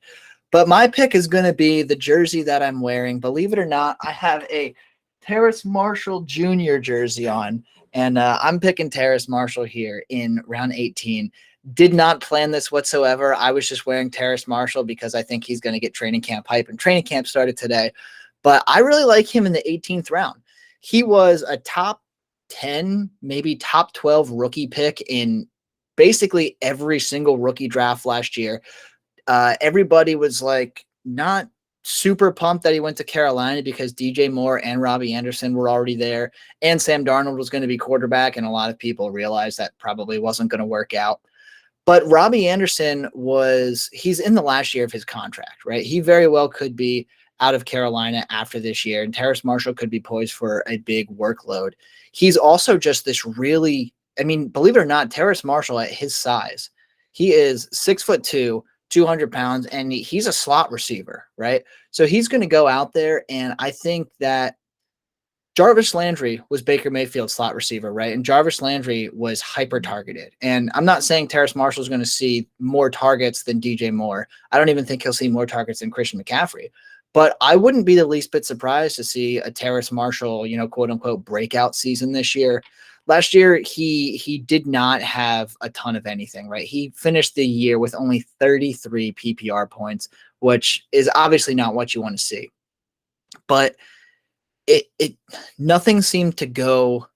But my pick is going to be the jersey that I'm wearing. Believe it or not, I have a Terrace Marshall Jr. jersey on, and I'm picking Terrace Marshall here in round 18. Did not plan this whatsoever. I was just wearing Terrace Marshall because I think he's going to get training camp hype, and training camp started today. But I really like him in the 18th round. He was a top 10, maybe top 12 rookie pick in basically every single rookie draft last year. Everybody was like not super pumped that he went to Carolina because DJ Moore and Robbie Anderson were already there, and Sam Darnold was going to be quarterback, and a lot of people realized that probably wasn't going to work out. But Robbie Anderson he's in the last year of his contract, right? He very well could be out of Carolina after this year, and Terrace Marshall could be poised for a big workload. He's also just this really, I mean, believe it or not, Terrace Marshall at his size, he is 6'2", 200 pounds, and he's a slot receiver, right? So he's going to go out there, and I think that Jarvis Landry was Baker Mayfield's slot receiver, right? And Jarvis Landry was hyper-targeted. And I'm not saying Terrace Marshall is going to see more targets than DJ Moore. I don't even think he'll see more targets than Christian McCaffrey. But I wouldn't be the least bit surprised to see a Terrace Marshall, quote unquote breakout season this year. Last year, he did not have a ton of anything, right? He finished the year with only 33 PPR points, which is obviously not what you want to see. But it nothing seemed to go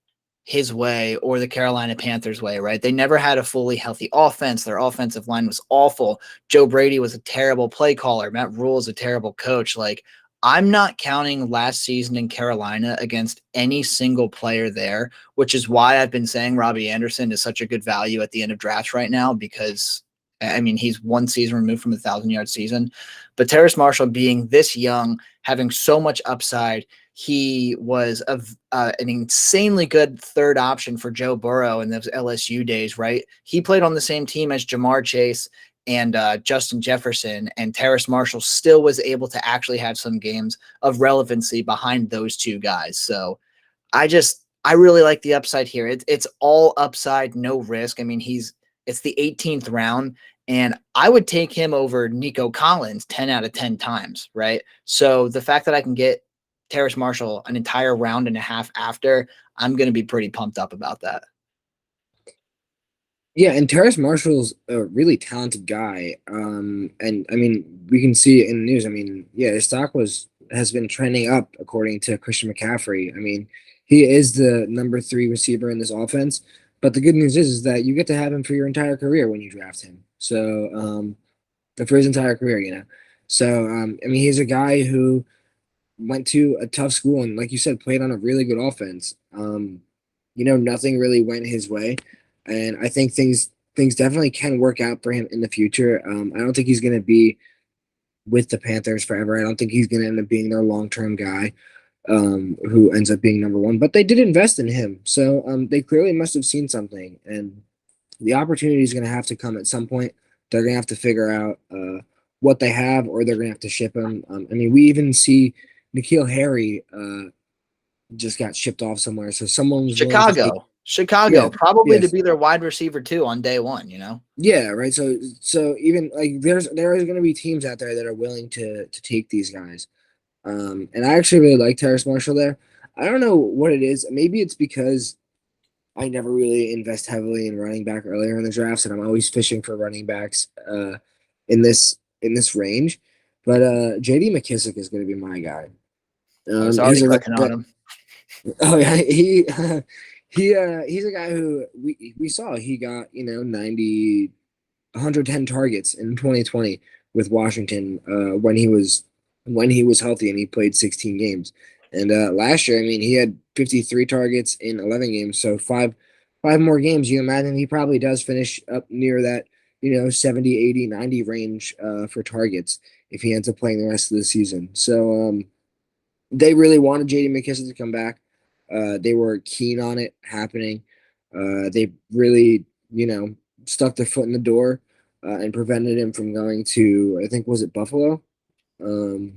his way or the Carolina Panthers way, right? They never had a fully healthy offense. Their offensive line was awful. Joe Brady was a terrible play caller. Matt Rule is a terrible coach. Like, I'm not counting last season in Carolina against any single player there, which is why I've been saying Robbie Anderson is such a good value at the end of drafts right now, because I mean, he's one season removed from a 1,000-yard season. But Terrace Marshall being this young, having so much upside, he was an insanely good third option for Joe Burrow in those LSU days, right? He played on the same team as Jamar Chase and Justin Jefferson, and Terrace Marshall still was able to actually have some games of relevancy behind those two guys. So I really like the upside here. It's all upside, no risk. I mean, it's the 18th round, and I would take him over Nico Collins 10 out of 10 times, right? So the fact that I can get Terrace Marshall an entire round and a half after, I'm going to be pretty pumped up about that. Yeah, and Terrace Marshall's a really talented guy. And I mean, we can see it in the news. I mean, yeah, his stock has been trending up according to Christian McCaffrey. I mean, he is the number 3 receiver in this offense. But the good news is that you get to have him for your entire career when you draft him. So, for his entire career, So, I mean, he's a guy who went to a tough school and, like you said, played on a really good offense. Nothing really went his way, and I think things definitely can work out for him in the future. I don't think he's going to be with the Panthers forever. I don't think he's going to end up being their long-term guy, who ends up being number 1. But they did invest in him, so they clearly must have seen something, and the opportunity is going to have to come at some point. They're going to have to figure out what they have, or they're going to have to ship him. I mean, we even see N'Keal Harry just got shipped off somewhere, so someone was willing to take. Chicago, Yeah, probably to yes, be their wide receiver too on day one. yeah, right. So even like there is going to be teams out there that are willing to take these guys. And I actually really like Terrace Marshall there. I don't know what it is. Maybe it's because I never really invest heavily in running back earlier in the drafts, and I'm always fishing for running backs in this range. But J.D. McKissick is going to be my guy. I was already He's a running clicking on back. him. Oh yeah, he's a guy who we saw. He got 110 targets in 2020 with Washington when he was healthy, and he played 16 games. And last year, I mean, he had 53 targets in 11 games. So five more games, you imagine he probably does finish up near that 70, 80, 90 range for targets if he ends up playing the rest of the season. So they really wanted J.D. McKissick to come back. They were keen on it happening. They really, stuck their foot in the door and prevented him from going to, I think, was it Buffalo? I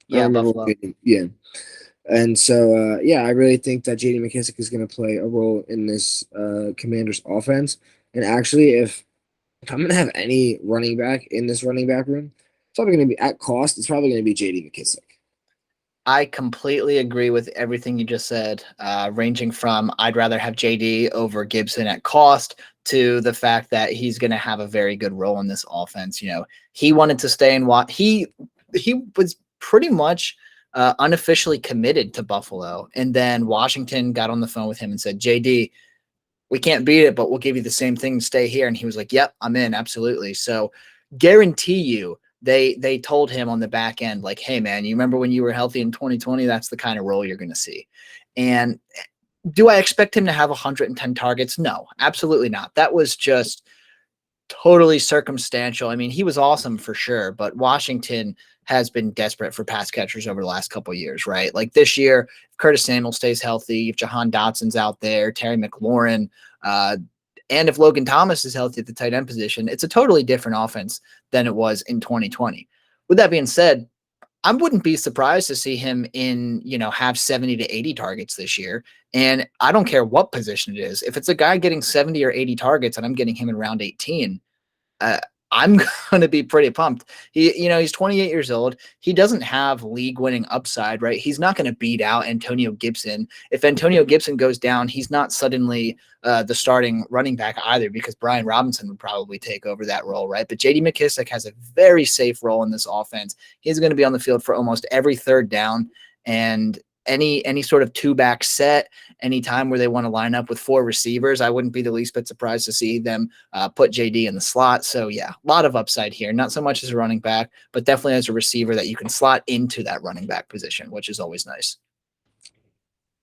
Yeah, don't remember. Buffalo. Yeah. And so, I really think that J.D. McKissick is going to play a role in this Commanders offense. And actually, if I'm going to have any running back in this running back room, it's probably going to be at cost. It's probably going to be J.D. McKissick. I completely agree with everything you just said, ranging from I'd rather have JD over Gibson at cost to the fact that he's going to have a very good role in this offense. He wanted to stay in what he was pretty much unofficially committed to Buffalo. And then Washington got on the phone with him and said, JD, we can't beat it, but we'll give you the same thing. Stay here. And he was like, yep, I'm in. Absolutely. So guarantee you, they told him on the back end, like, hey man, you remember when you were healthy in 2020? That's the kind of role you're going to see. And do I expect him to have 110 targets? No, absolutely not. That was just totally circumstantial. I mean, he was awesome for sure, but Washington has been desperate for pass catchers over the last couple of years, right? Like this year, if Curtis Samuel stays healthy, if Jahan Dotson's out there, Terry McLaurin, and if Logan Thomas is healthy at the tight end position, it's a totally different offense than it was in 2020. With that being said, I wouldn't be surprised to see him have 70 to 80 targets this year. And I don't care what position it is. If it's a guy getting 70 or 80 targets and I'm getting him in round 18, I'm going to be pretty pumped. He's 28 years old. He doesn't have league winning upside, right? He's not going to beat out Antonio Gibson. If Antonio Gibson goes down, he's not suddenly the starting running back either, because Brian Robinson would probably take over that role, right? But JD McKissic has a very safe role in this offense. He's going to be on the field for almost every third down, and any sort of two-back set, any time where they want to line up with four receivers, I wouldn't be the least bit surprised to see them put JD in the slot. So yeah, a lot of upside here. Not so much as a running back, but definitely as a receiver that you can slot into that running back position, which is always nice.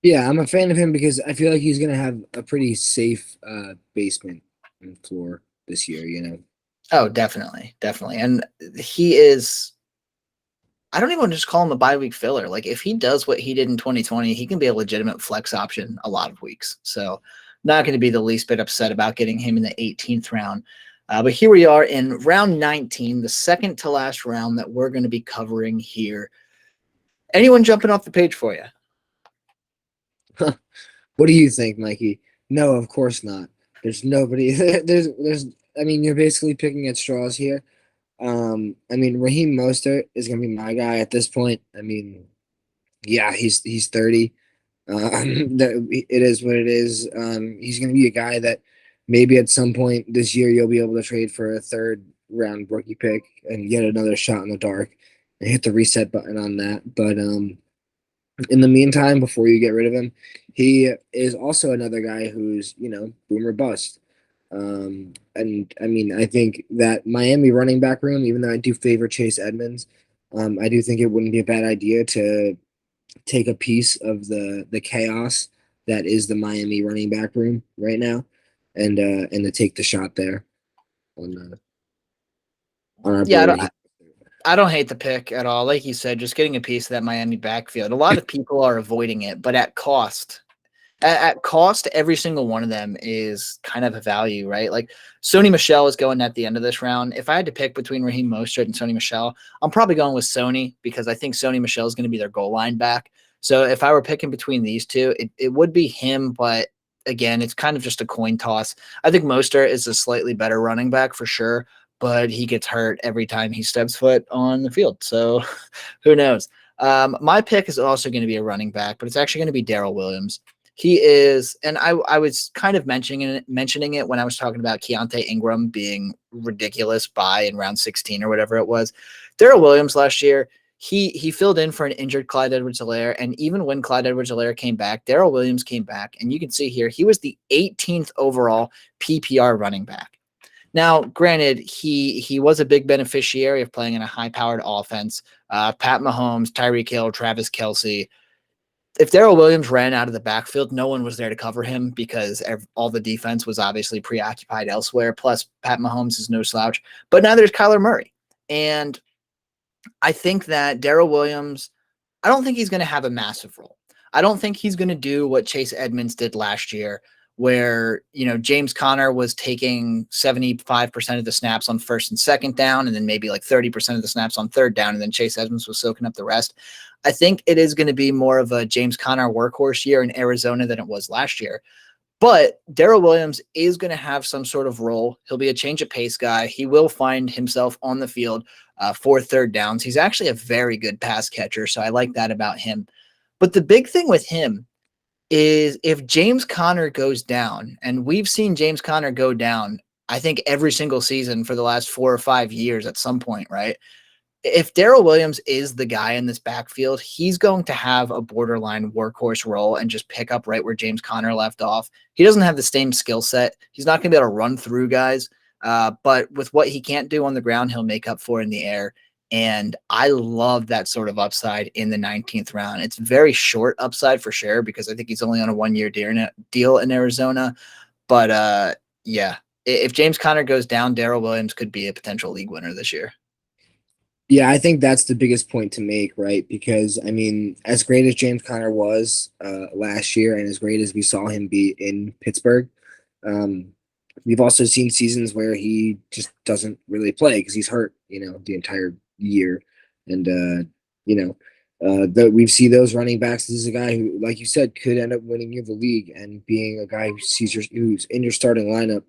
Yeah, I'm a fan of him because I feel like he's going to have a pretty safe basement and floor this year, you know? Oh, definitely. Definitely. And he is, I don't even want to just call him a bye week filler. Like if he does what he did in 2020, he can be a legitimate flex option a lot of weeks. So not going to be the least bit upset about getting him in the 18th round. But here we are in round 19, the second to last round that we're going to be covering here. Anyone jumping off the page for you? What do you think, Mikey? No, of course not. There's nobody. There's. I mean, you're basically picking at straws here. I mean, Raheem Mostert is gonna be my guy at this point. I mean, yeah, he's 30. It is what it is. He's gonna be a guy that maybe at some point this year you'll be able to trade for a third round rookie pick and get another shot in the dark and hit the reset button on that. But in the meantime, before you get rid of him, he is also another guy who's, boomer bust. And I mean, I think that Miami running back room, even though I do favor Chase Edmonds, I do think it wouldn't be a bad idea to take a piece of the chaos that is the Miami running back room right now, and to take the shot there on our Yeah, boy. I don't hate the pick at all. Like you said, just getting a piece of that Miami backfield. A lot of people are avoiding it, but at cost. At cost, every single one of them is kind of a value, right? Like Sony Michel is going at the end of this round. If I had to pick between Raheem Mostert and Sony Michel, I'm probably going with Sony because I think Sony Michel is going to be their goal line back. So if I were picking between these two, it would be him, but again, it's kind of just a coin toss. I think Mostert is a slightly better running back for sure, but he gets hurt every time he steps foot on the field. So who knows? My pick is also going to be a running back, but it's actually going to be Darrell Williams. He is, and I was kind of mentioning it when I was talking about Keontae Ingram being ridiculous by in round 16 or whatever it was. Darrell Williams last year, he filled in for an injured Clyde Edwards-Helaire, and even when Clyde Edwards-Helaire came back, Darrell Williams came back, and you can see here he was the 18th overall PPR running back. Now, granted, he was a big beneficiary of playing in a high-powered offense. Pat Mahomes, Tyreek Hill, Travis Kelce. If Darrell Williams ran out of the backfield, no one was there to cover him because all the defense was obviously preoccupied elsewhere. Plus, Pat Mahomes is no slouch. But now there's Kyler Murray. And I think that Darrell Williams, I don't think he's going to have a massive role. I don't think he's going to do what Chase Edmonds did last year, where, James Conner was taking 75% of the snaps on first and second down, and then maybe like 30% of the snaps on third down, and then Chase Edmonds was soaking up the rest. I think it is going to be more of a James Conner workhorse year in Arizona than it was last year. But Darrell Williams is going to have some sort of role. He'll be a change of pace guy. He will find himself on the field for third downs. He's actually a very good pass catcher, so I like that about him. But the big thing with him is if James Conner goes down, and we've seen James Conner go down, I think every single season for the last 4 or 5 years at some point, right? If Darrell Williams is the guy in this backfield, he's going to have a borderline workhorse role and just pick up right where James Conner left off. He doesn't have the same skill set. He's not going to be able to run through guys, but with what he can't do on the ground, he'll make up for in the air. And I love that sort of upside in the 19th round. It's very short upside for sure because I think he's only on a 1-year deal in Arizona. But yeah, if James Conner goes down, Darrell Williams could be a potential league winner this year. Yeah, I think that's the biggest point to make, right? Because I mean, as great as James Conner was last year, and as great as we saw him be in Pittsburgh, um, we've also seen seasons where he just doesn't really play because he's hurt, the entire year, and we've seen those running backs. This is a guy who, like you said, could end up winning you the league and being a guy who's in your starting lineup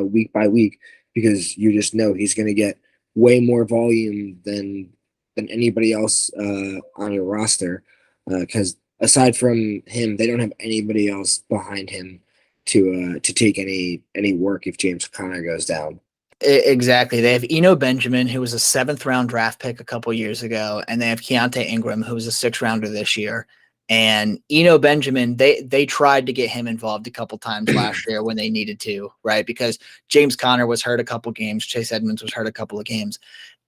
week by week because you just know he's going to get way more volume than anybody else on your roster. Because aside from him, they don't have anybody else behind him to take any work if James Conner goes down. Exactly. They have Eno Benjamin, who was a 7th-round draft pick a couple years ago, and they have Keontae Ingram, who was a 6th-rounder this year. And Eno Benjamin, they tried to get him involved a couple times last year when they needed to, right? Because James Conner was hurt a couple games, Chase Edmonds was hurt a couple of games.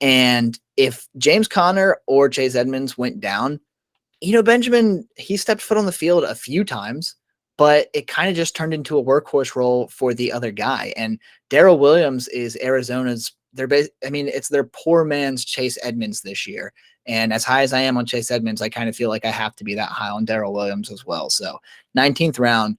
And if James Conner or Chase Edmonds went down, Benjamin, he stepped foot on the field a few times, but it kind of just turned into a workhorse role for the other guy. And Darrell Williams is Arizona's. It's their poor man's Chase Edmonds this year. And as high as I am on Chase Edmonds, I kind of feel like I have to be that high on Darrell Williams as well. So 19th round,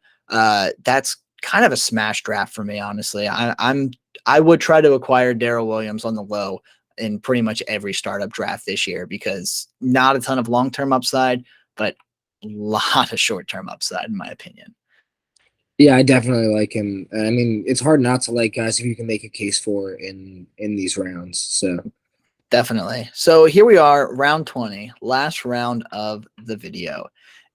that's kind of a smash draft for me, honestly. I would try to acquire Darrell Williams on the low in pretty much every startup draft this year because not a ton of long-term upside, but a lot of short-term upside, in my opinion. Yeah, I definitely like him. I mean, it's hard not to like guys who you can make a case for in these rounds. So Definitely. So here we are, round 20, last round of the video.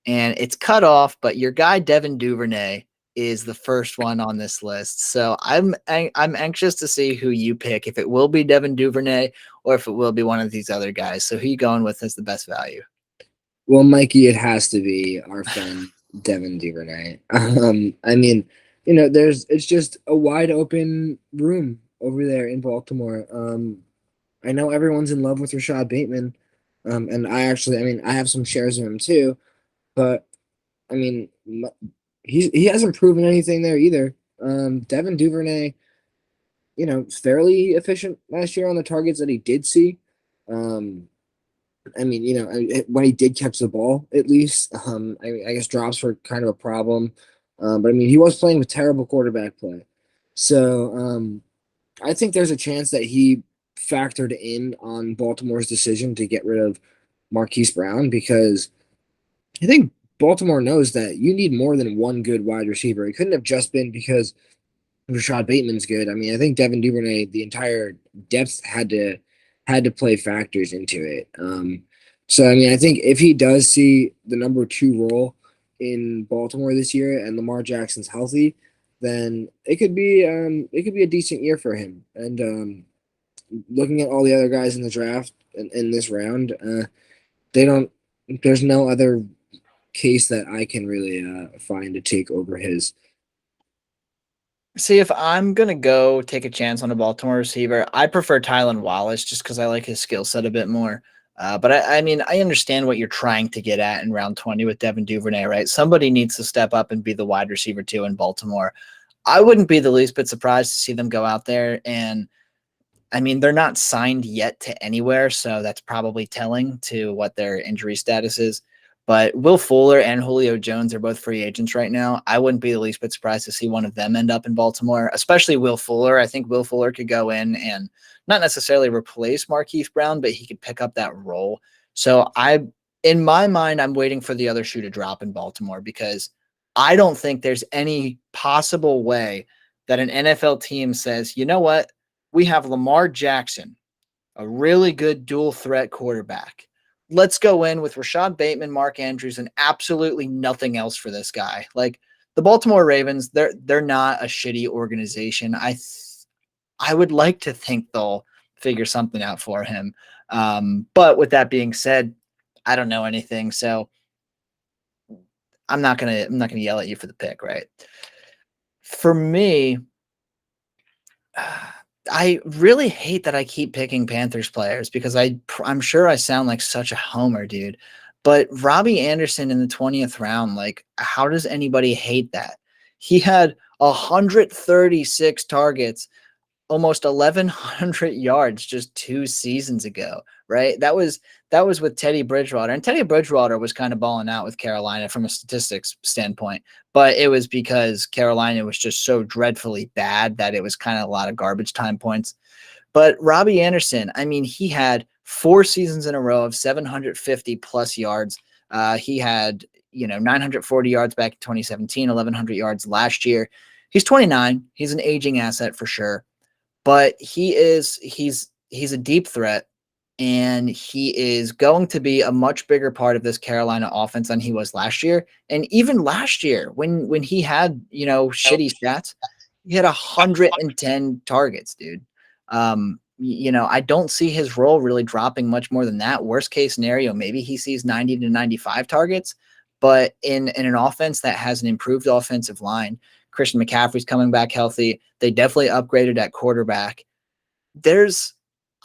And it's cut off, but your guy Devin Duvernay is the first one on this list. So I'm anxious to see who you pick, if it will be Devin Duvernay or if it will be one of these other guys. So who you going with as the best value? well, Mikey, it has to be our friend Devin Duvernay. I mean, it's just a wide open room over there in Baltimore. I know everyone's in love with Rashad Bateman, and I mean, I have some shares of him too, but I mean, he hasn't proven anything there either. Devin Duvernay, fairly efficient last year on the targets that he did see. I mean, when he did catch the ball, at least, I guess drops were kind of a problem. But I mean, he was playing with terrible quarterback play. So I think there's a chance that he factored in on Baltimore's decision to get rid of Marquise Brown because I think Baltimore knows that you need more than one good wide receiver. It couldn't have just been because Rashad Bateman's good. I mean, I think Devin Duvernay, the entire depth had to play factors into it. So I mean, I think if he does see the number 2 role in Baltimore this year and Lamar Jackson's healthy, then it could be a decent year for him. And looking at all the other guys in the draft in this round, there's no other case that I can really find to take over his. See, if I'm going to go take a chance on a Baltimore receiver, I prefer Tylan Wallace just because I like his skill set a bit more. But I mean, I understand what you're trying to get at in round 20 with Devin Duvernay, right? Somebody needs to step up and be the wide receiver 2 in Baltimore. I wouldn't be the least bit surprised to see them go out there. And I mean, they're not signed yet to anywhere, so that's probably telling to what their injury status is. But Will Fuller and Julio Jones are both free agents right now. I wouldn't be the least bit surprised to see one of them end up in Baltimore, especially Will Fuller. I think Will Fuller could go in and not necessarily replace Marquise Brown, but he could pick up that role. So in my mind, I'm waiting for the other shoe to drop in Baltimore because I don't think there's any possible way that an NFL team says, you know what? We have Lamar Jackson, a really good dual threat quarterback. Let's go in with Rashad Bateman, Mark Andrews, and absolutely nothing else for this guy. Like the Baltimore Ravens, they're not a shitty organization. I would like to think they'll figure something out for him. But with that being said, I don't know anything, so I'm not gonna yell at you for the pick, right? For me, I really hate that I keep picking Panthers players because I'm sure I sound like such a homer, dude. But Robbie Anderson in the 20th round, like, how does anybody hate that? He had 136 targets, almost 1,100 yards just 2 seasons ago, right? That was with Teddy Bridgewater, and Teddy Bridgewater was kind of balling out with Carolina from a statistics standpoint, but it was because Carolina was just so dreadfully bad that it was kind of a lot of garbage time points. But Robbie Anderson, I mean, he had 4 seasons in a row of 750 plus yards. He had 940 yards back in 2017, 1,100 yards last year. He's 29. He's an aging asset for sure. but he's a deep threat, and he is going to be a much bigger part of this Carolina offense than he was last year. And even last year, when he had, shitty stats, he had 110 targets, dude. I don't see his role really dropping much more than that. Worst case scenario, maybe he sees 90 to 95 targets, but in an offense that has an improved offensive line, Christian McCaffrey's coming back healthy. They definitely upgraded at quarterback. There's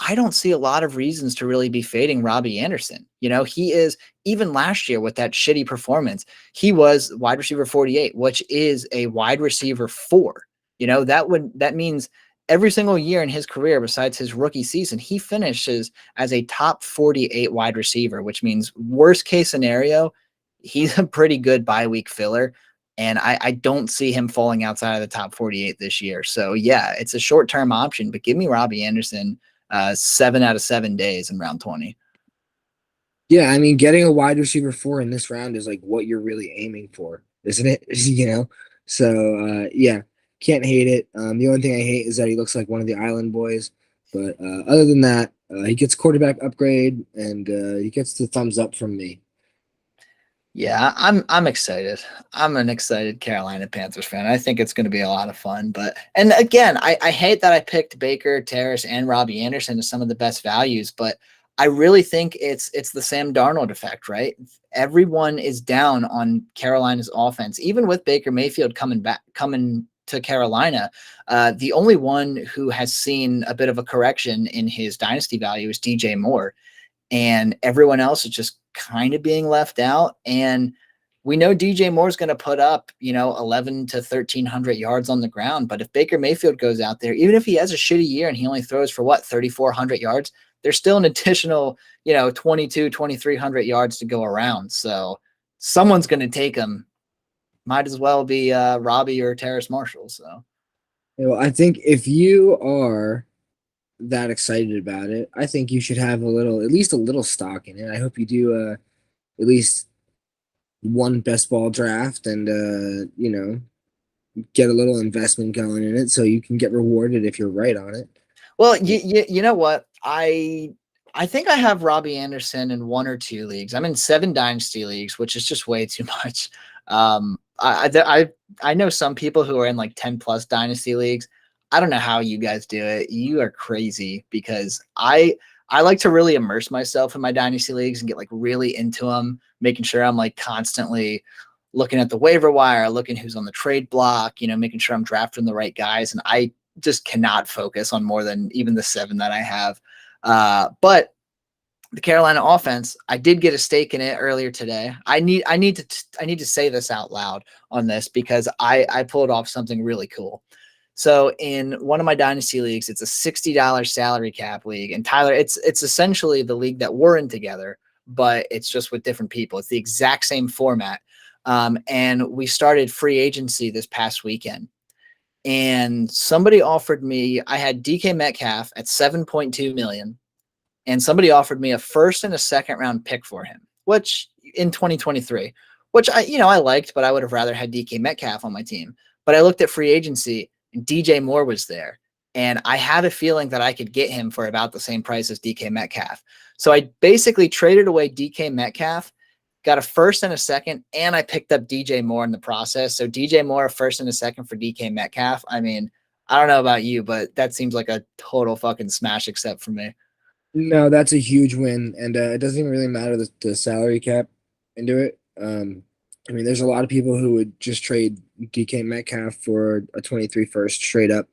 I don't see a lot of reasons to really be fading Robbie Anderson. He is, even last year with that shitty performance, he was wide receiver 48, which is a wide receiver 4. That means every single year in his career besides his rookie season, he finishes as a top 48 wide receiver, which means worst case scenario, he's a pretty good bye week filler. And I don't see him falling outside of the top 48 this year. So yeah, it's a short-term option, but give me Robbie Anderson 7 out of 7 days in round 20. Yeah, I mean, getting a wide receiver 4 in this round is like what you're really aiming for, isn't it? So yeah, can't hate it. The only thing I hate is that he looks like one of the Island Boys, but other than that, he gets quarterback upgrade and he gets the thumbs up from me. Yeah, I'm excited. I'm an excited Carolina Panthers fan. I think it's going to be a lot of fun. And again, I hate that I picked Baker, Terrace, and Robbie Anderson as some of the best values, but I really think it's the Sam Darnold effect, right? Everyone is down on Carolina's offense, even with Baker Mayfield coming to Carolina. The only one who has seen a bit of a correction in his dynasty value is DJ Moore, and everyone else is just kind of being left out. And we know DJ Moore is going to put up, 11 to 1,300 yards on the ground. But if Baker Mayfield goes out there, even if he has a shitty year and he only throws for 3,400 yards, there's still an additional, 2,300 yards to go around. So someone's going to take him. Might as well be Robbie or Terrace Marshall. So, Well, I think if you are that excited about it, I think you should have at least a little stock in it. I hope you do at least one best ball draft and get a little investment going in it so you can get rewarded if you're right on it. well, you know what? I think I have Robbie Anderson in 1 or 2 leagues. I'm in 7 dynasty leagues, which is just way too much. I know some people who are in like 10 plus dynasty leagues. I don't know how you guys do it. You are crazy, because I like to really immerse myself in my dynasty leagues and get like really into them, making sure I'm like constantly looking at the waiver wire, looking who's on the trade block, making sure I'm drafting the right guys. And I just cannot focus on more than even the 7 that I have. But the Carolina offense, I did get a stake in it earlier today. I need to say this out loud on this, because I pulled off something really cool. So in one of my dynasty leagues, it's a $60 salary cap league. And Tyler, it's essentially the league that we're in together, but it's just with different people. It's the exact same format. And we started free agency this past weekend. And somebody offered me, I had DK Metcalf at 7.2 million. And somebody offered me a first and a second round pick for him, which in 2023, which I liked, but I would have rather had DK Metcalf on my team. But I looked at free agency and DJ Moore was there. And I had a feeling that I could get him for about the same price as DK Metcalf. So I basically traded away DK Metcalf, got a first and a second, and I picked up DJ Moore in the process. So DJ Moore, a first and a second for DK Metcalf. I mean, I don't know about you, but that seems like a total fucking smash except for me. No, that's a huge win, and it doesn't even really matter the salary cap into it. I mean, there's a lot of people who would just trade DK Metcalf for a 23 first straight up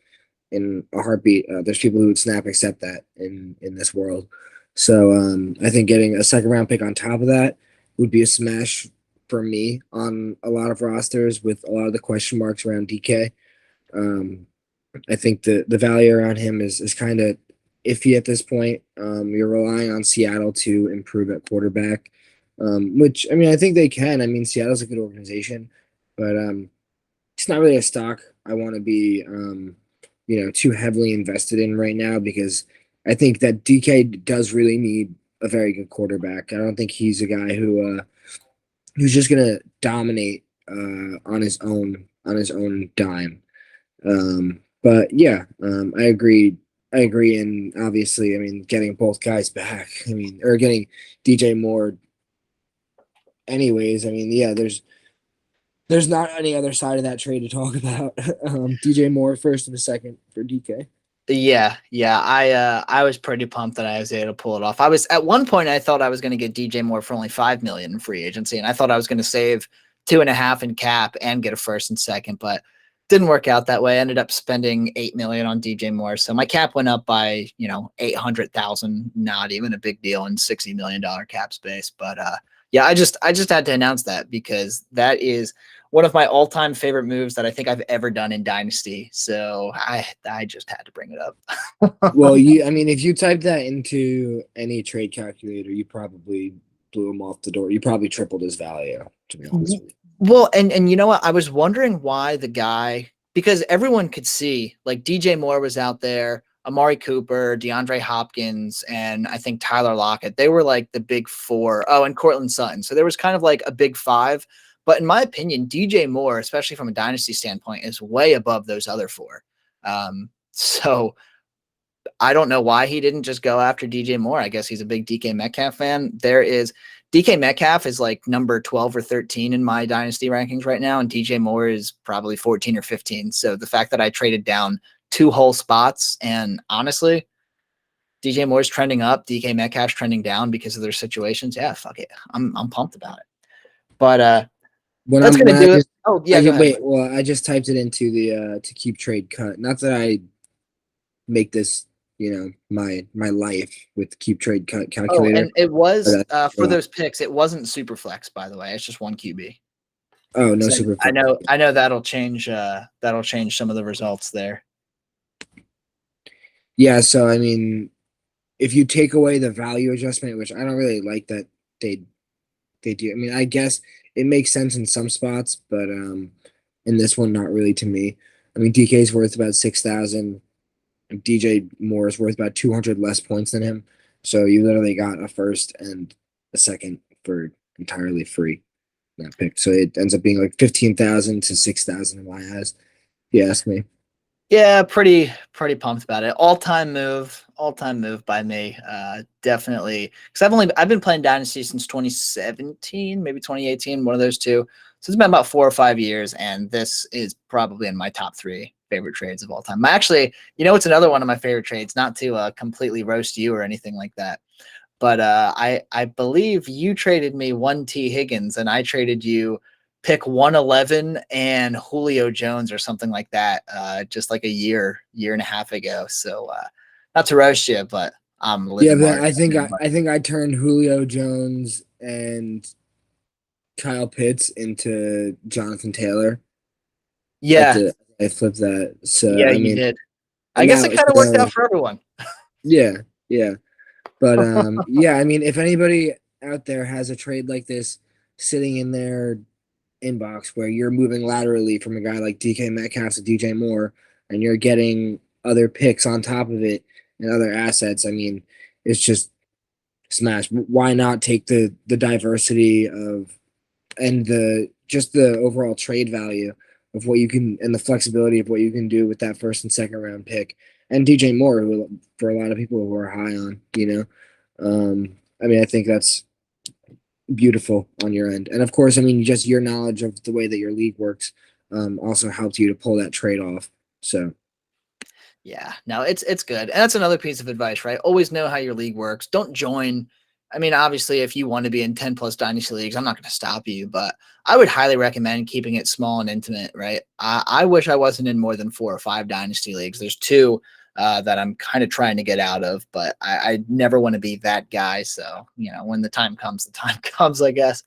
in a heartbeat. There's people who would snap accept that in this world. So I think getting a second round pick on top of that would be a smash for me on a lot of rosters with a lot of the question marks around DK. Um, I think the value around him is kind of iffy at this point. You're relying on Seattle to improve at quarterback, which I mean I think they can. I mean Seattle's a good organization, but it's not really a stock I want to be too heavily invested in right now, because I think that DK does really need a very good quarterback. I don't think he's a guy who's just gonna dominate on his own dime. But yeah, I agree. I agree, and obviously, I mean, getting both guys back. I mean, or getting DJ Moore. Anyways, I mean, yeah, there's not any other side of that trade to talk about. DJ Moore first and a second for DK. Yeah. I was pretty pumped that I was able to pull it off. I was at one point I thought I was going to get DJ Moore for only 5 million in free agency, and I thought I was going to save 2.5 in cap and get a first and second, but didn't work out that way. I ended up spending 8 million on DJ Moore, so my cap went up by 800,000. Not even a big deal in $60 million cap space, but yeah, I just had to announce that because that is one of my all-time favorite moves that I think I've ever done in Dynasty. So I just had to bring it up. Well, I mean, if you type that into any trade calculator, you probably blew him off the door. You probably tripled his value, to be honest with you. Well, and you know what? I was wondering why the guy, because everyone could see like DJ Moore was out there, Amari Cooper, DeAndre Hopkins, and I think Tyler Lockett. They were like the big four. Oh, and Cortland Sutton. So there was kind of like a big five. But in my opinion, DJ Moore, especially from a dynasty standpoint, is way above those other four. So I don't know why he didn't just go after DJ Moore. I guess he's a big DK Metcalf fan. DK Metcalf is like number 12 or 13 in my dynasty rankings right now, and DJ Moore is probably 14 or 15. So the fact that I traded down 2 whole spots, and honestly, DJ Moore's trending up, DK Metcalf's trending down because of their situations. Yeah, fuck it. I'm pumped about it. But that's gonna do it. Oh yeah, go ahead. Wait. Well, I just typed it into the to keep trade cut. Not that I make this, my life with keep trade cut calculator. And it was for those picks. It wasn't super flex, by the way. It's just one QB. Oh no, so super flex. I know that'll change. That'll change some of the results there. Yeah. So I mean, if you take away the value adjustment, which I don't really like that they do. I mean, I guess it makes sense in some spots, but in this one, not really to me. I mean, DK is worth about 6,000. DJ Moore is worth about 200 less points than him. So you literally got a first and a second for entirely free that pick. So it ends up being like 15,000 to 6,000 in my eyes. You ask me. Yeah, pretty pumped about it. All-time move by me. Definitely, because I've been playing Dynasty since 2017, maybe 2018, one of those two. So it's been about 4 or 5 years, and this is probably in my top 3 favorite trades of all time. Actually, it's another one of my favorite trades. Not to completely roast you or anything like that, but I believe you traded me 1 T Higgins, and I traded you pick 111 and Julio Jones or something like that, just like a year and a half ago. So not to roast you, but I'm living. Yeah, but I think I turned Julio Jones and Kyle Pitts into Jonathan Taylor. Yeah, I flipped that. So yeah, I mean, you did. I guess it kind of worked out for everyone. Yeah. But yeah, I mean, if anybody out there has a trade like this sitting in their inbox where you're moving laterally from a guy like DK Metcalf to DJ Moore and you're getting other picks on top of it and other assets, I mean, it's just smash. Why not take the diversity of and the overall trade value of what you can and the flexibility of what you can do with that first and second round pick and DJ Moore, who for a lot of people who are high on, I mean, I think that's beautiful on your end. And of course, I mean, just your knowledge of the way that your league works also helped you to pull that trade off. So yeah, no, it's good. And that's another piece of advice, right? Always know how your league works. Don't join. I mean, obviously, if you want to be in 10 plus dynasty leagues, I'm not going to stop you, but I would highly recommend keeping it small and intimate, right? I wish I wasn't in more than 4 or 5 dynasty leagues. There's 2 that I'm kind of trying to get out of, but I never want to be that guy. So, when the time comes, I guess.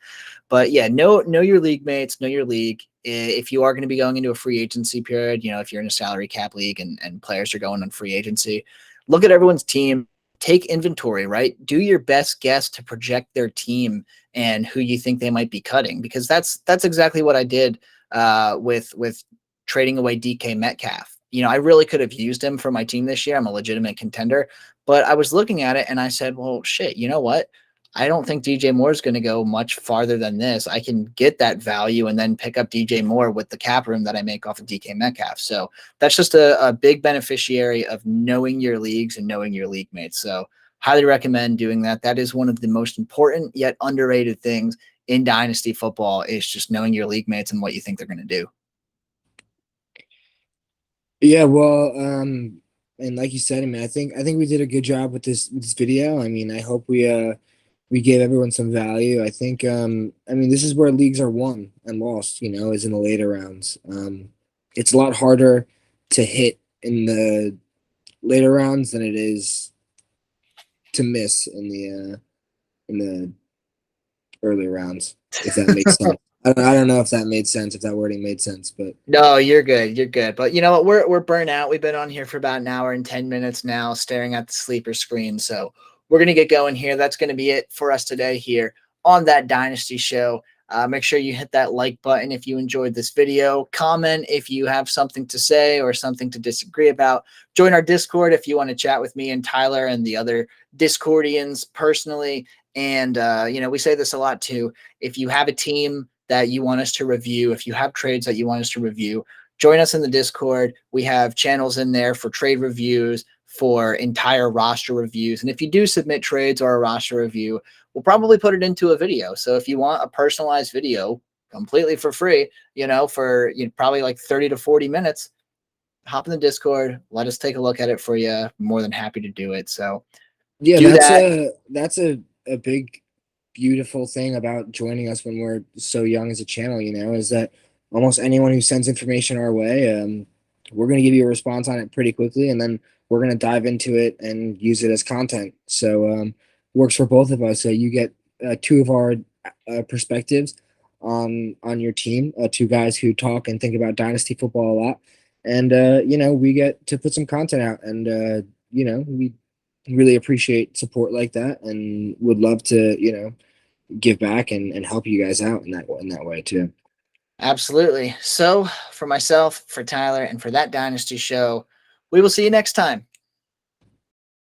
But yeah, know your league mates, know your league. If you are going to be going into a free agency period, if you're in a salary cap league and players are going on free agency, look at everyone's team, take inventory, right? Do your best guess to project their team and who you think they might be cutting, because that's exactly what I did with trading away DK Metcalf. I really could have used him for my team this year. I'm a legitimate contender, but I was looking at it and I said, well, shit, you know what? I don't think DJ Moore is going to go much farther than this. I can get that value and then pick up DJ Moore with the cap room that I make off of DK Metcalf. So that's just a big beneficiary of knowing your leagues and knowing your league mates. So highly recommend doing that. That is one of the most important yet underrated things in dynasty football, is just knowing your league mates and what you think they're going to do. Yeah, well, and like you said, I mean, I think we did a good job with this video. I mean, I hope we gave everyone some value. I think, I mean, this is where leagues are won and lost, you know, is in the later rounds. It's a lot harder to hit in the later rounds than it is to miss in the early rounds, if that makes sense. I don't know if that made sense, if that wording made sense, but No, you're good. You're good. But you know what? We're burnt out. We've been on here for about an hour and 10 minutes now, staring at the sleeper screen. So we're gonna get going here. That's gonna be it for us today here on That Dynasty Show. Make sure you hit that like button if you enjoyed this video. Comment if you have something to say or something to disagree about. Join our Discord if you want to chat with me and Tyler and the other Discordians personally. And you know, we say this a lot too. If you have a team that you want us to review, if you have trades that you want us to review, join us in the Discord. We have channels in there for trade reviews, for entire roster reviews. And if you do submit trades or a roster review, we'll probably put it into a video. So if you want a personalized video completely for free, you know, for probably like 30 to 40 minutes, hop in the Discord. Let us take a look at it for you. I'm more than happy to do it. So yeah, do that. that's a big beautiful thing about joining us when we're so young as a channel, you know, is that almost anyone who sends information our way, we're going to give you a response on it pretty quickly, and then we're going to dive into it and use it as content. So works for both of us. So you get two of our perspectives on your team, two guys who talk and think about dynasty football a lot, and you know, we get to put some content out, and you know, we really appreciate support like that, and would love to, you know, give back and help you guys out in that way too. Absolutely. So for myself, for Tyler, and for That Dynasty Show, we will see you next time.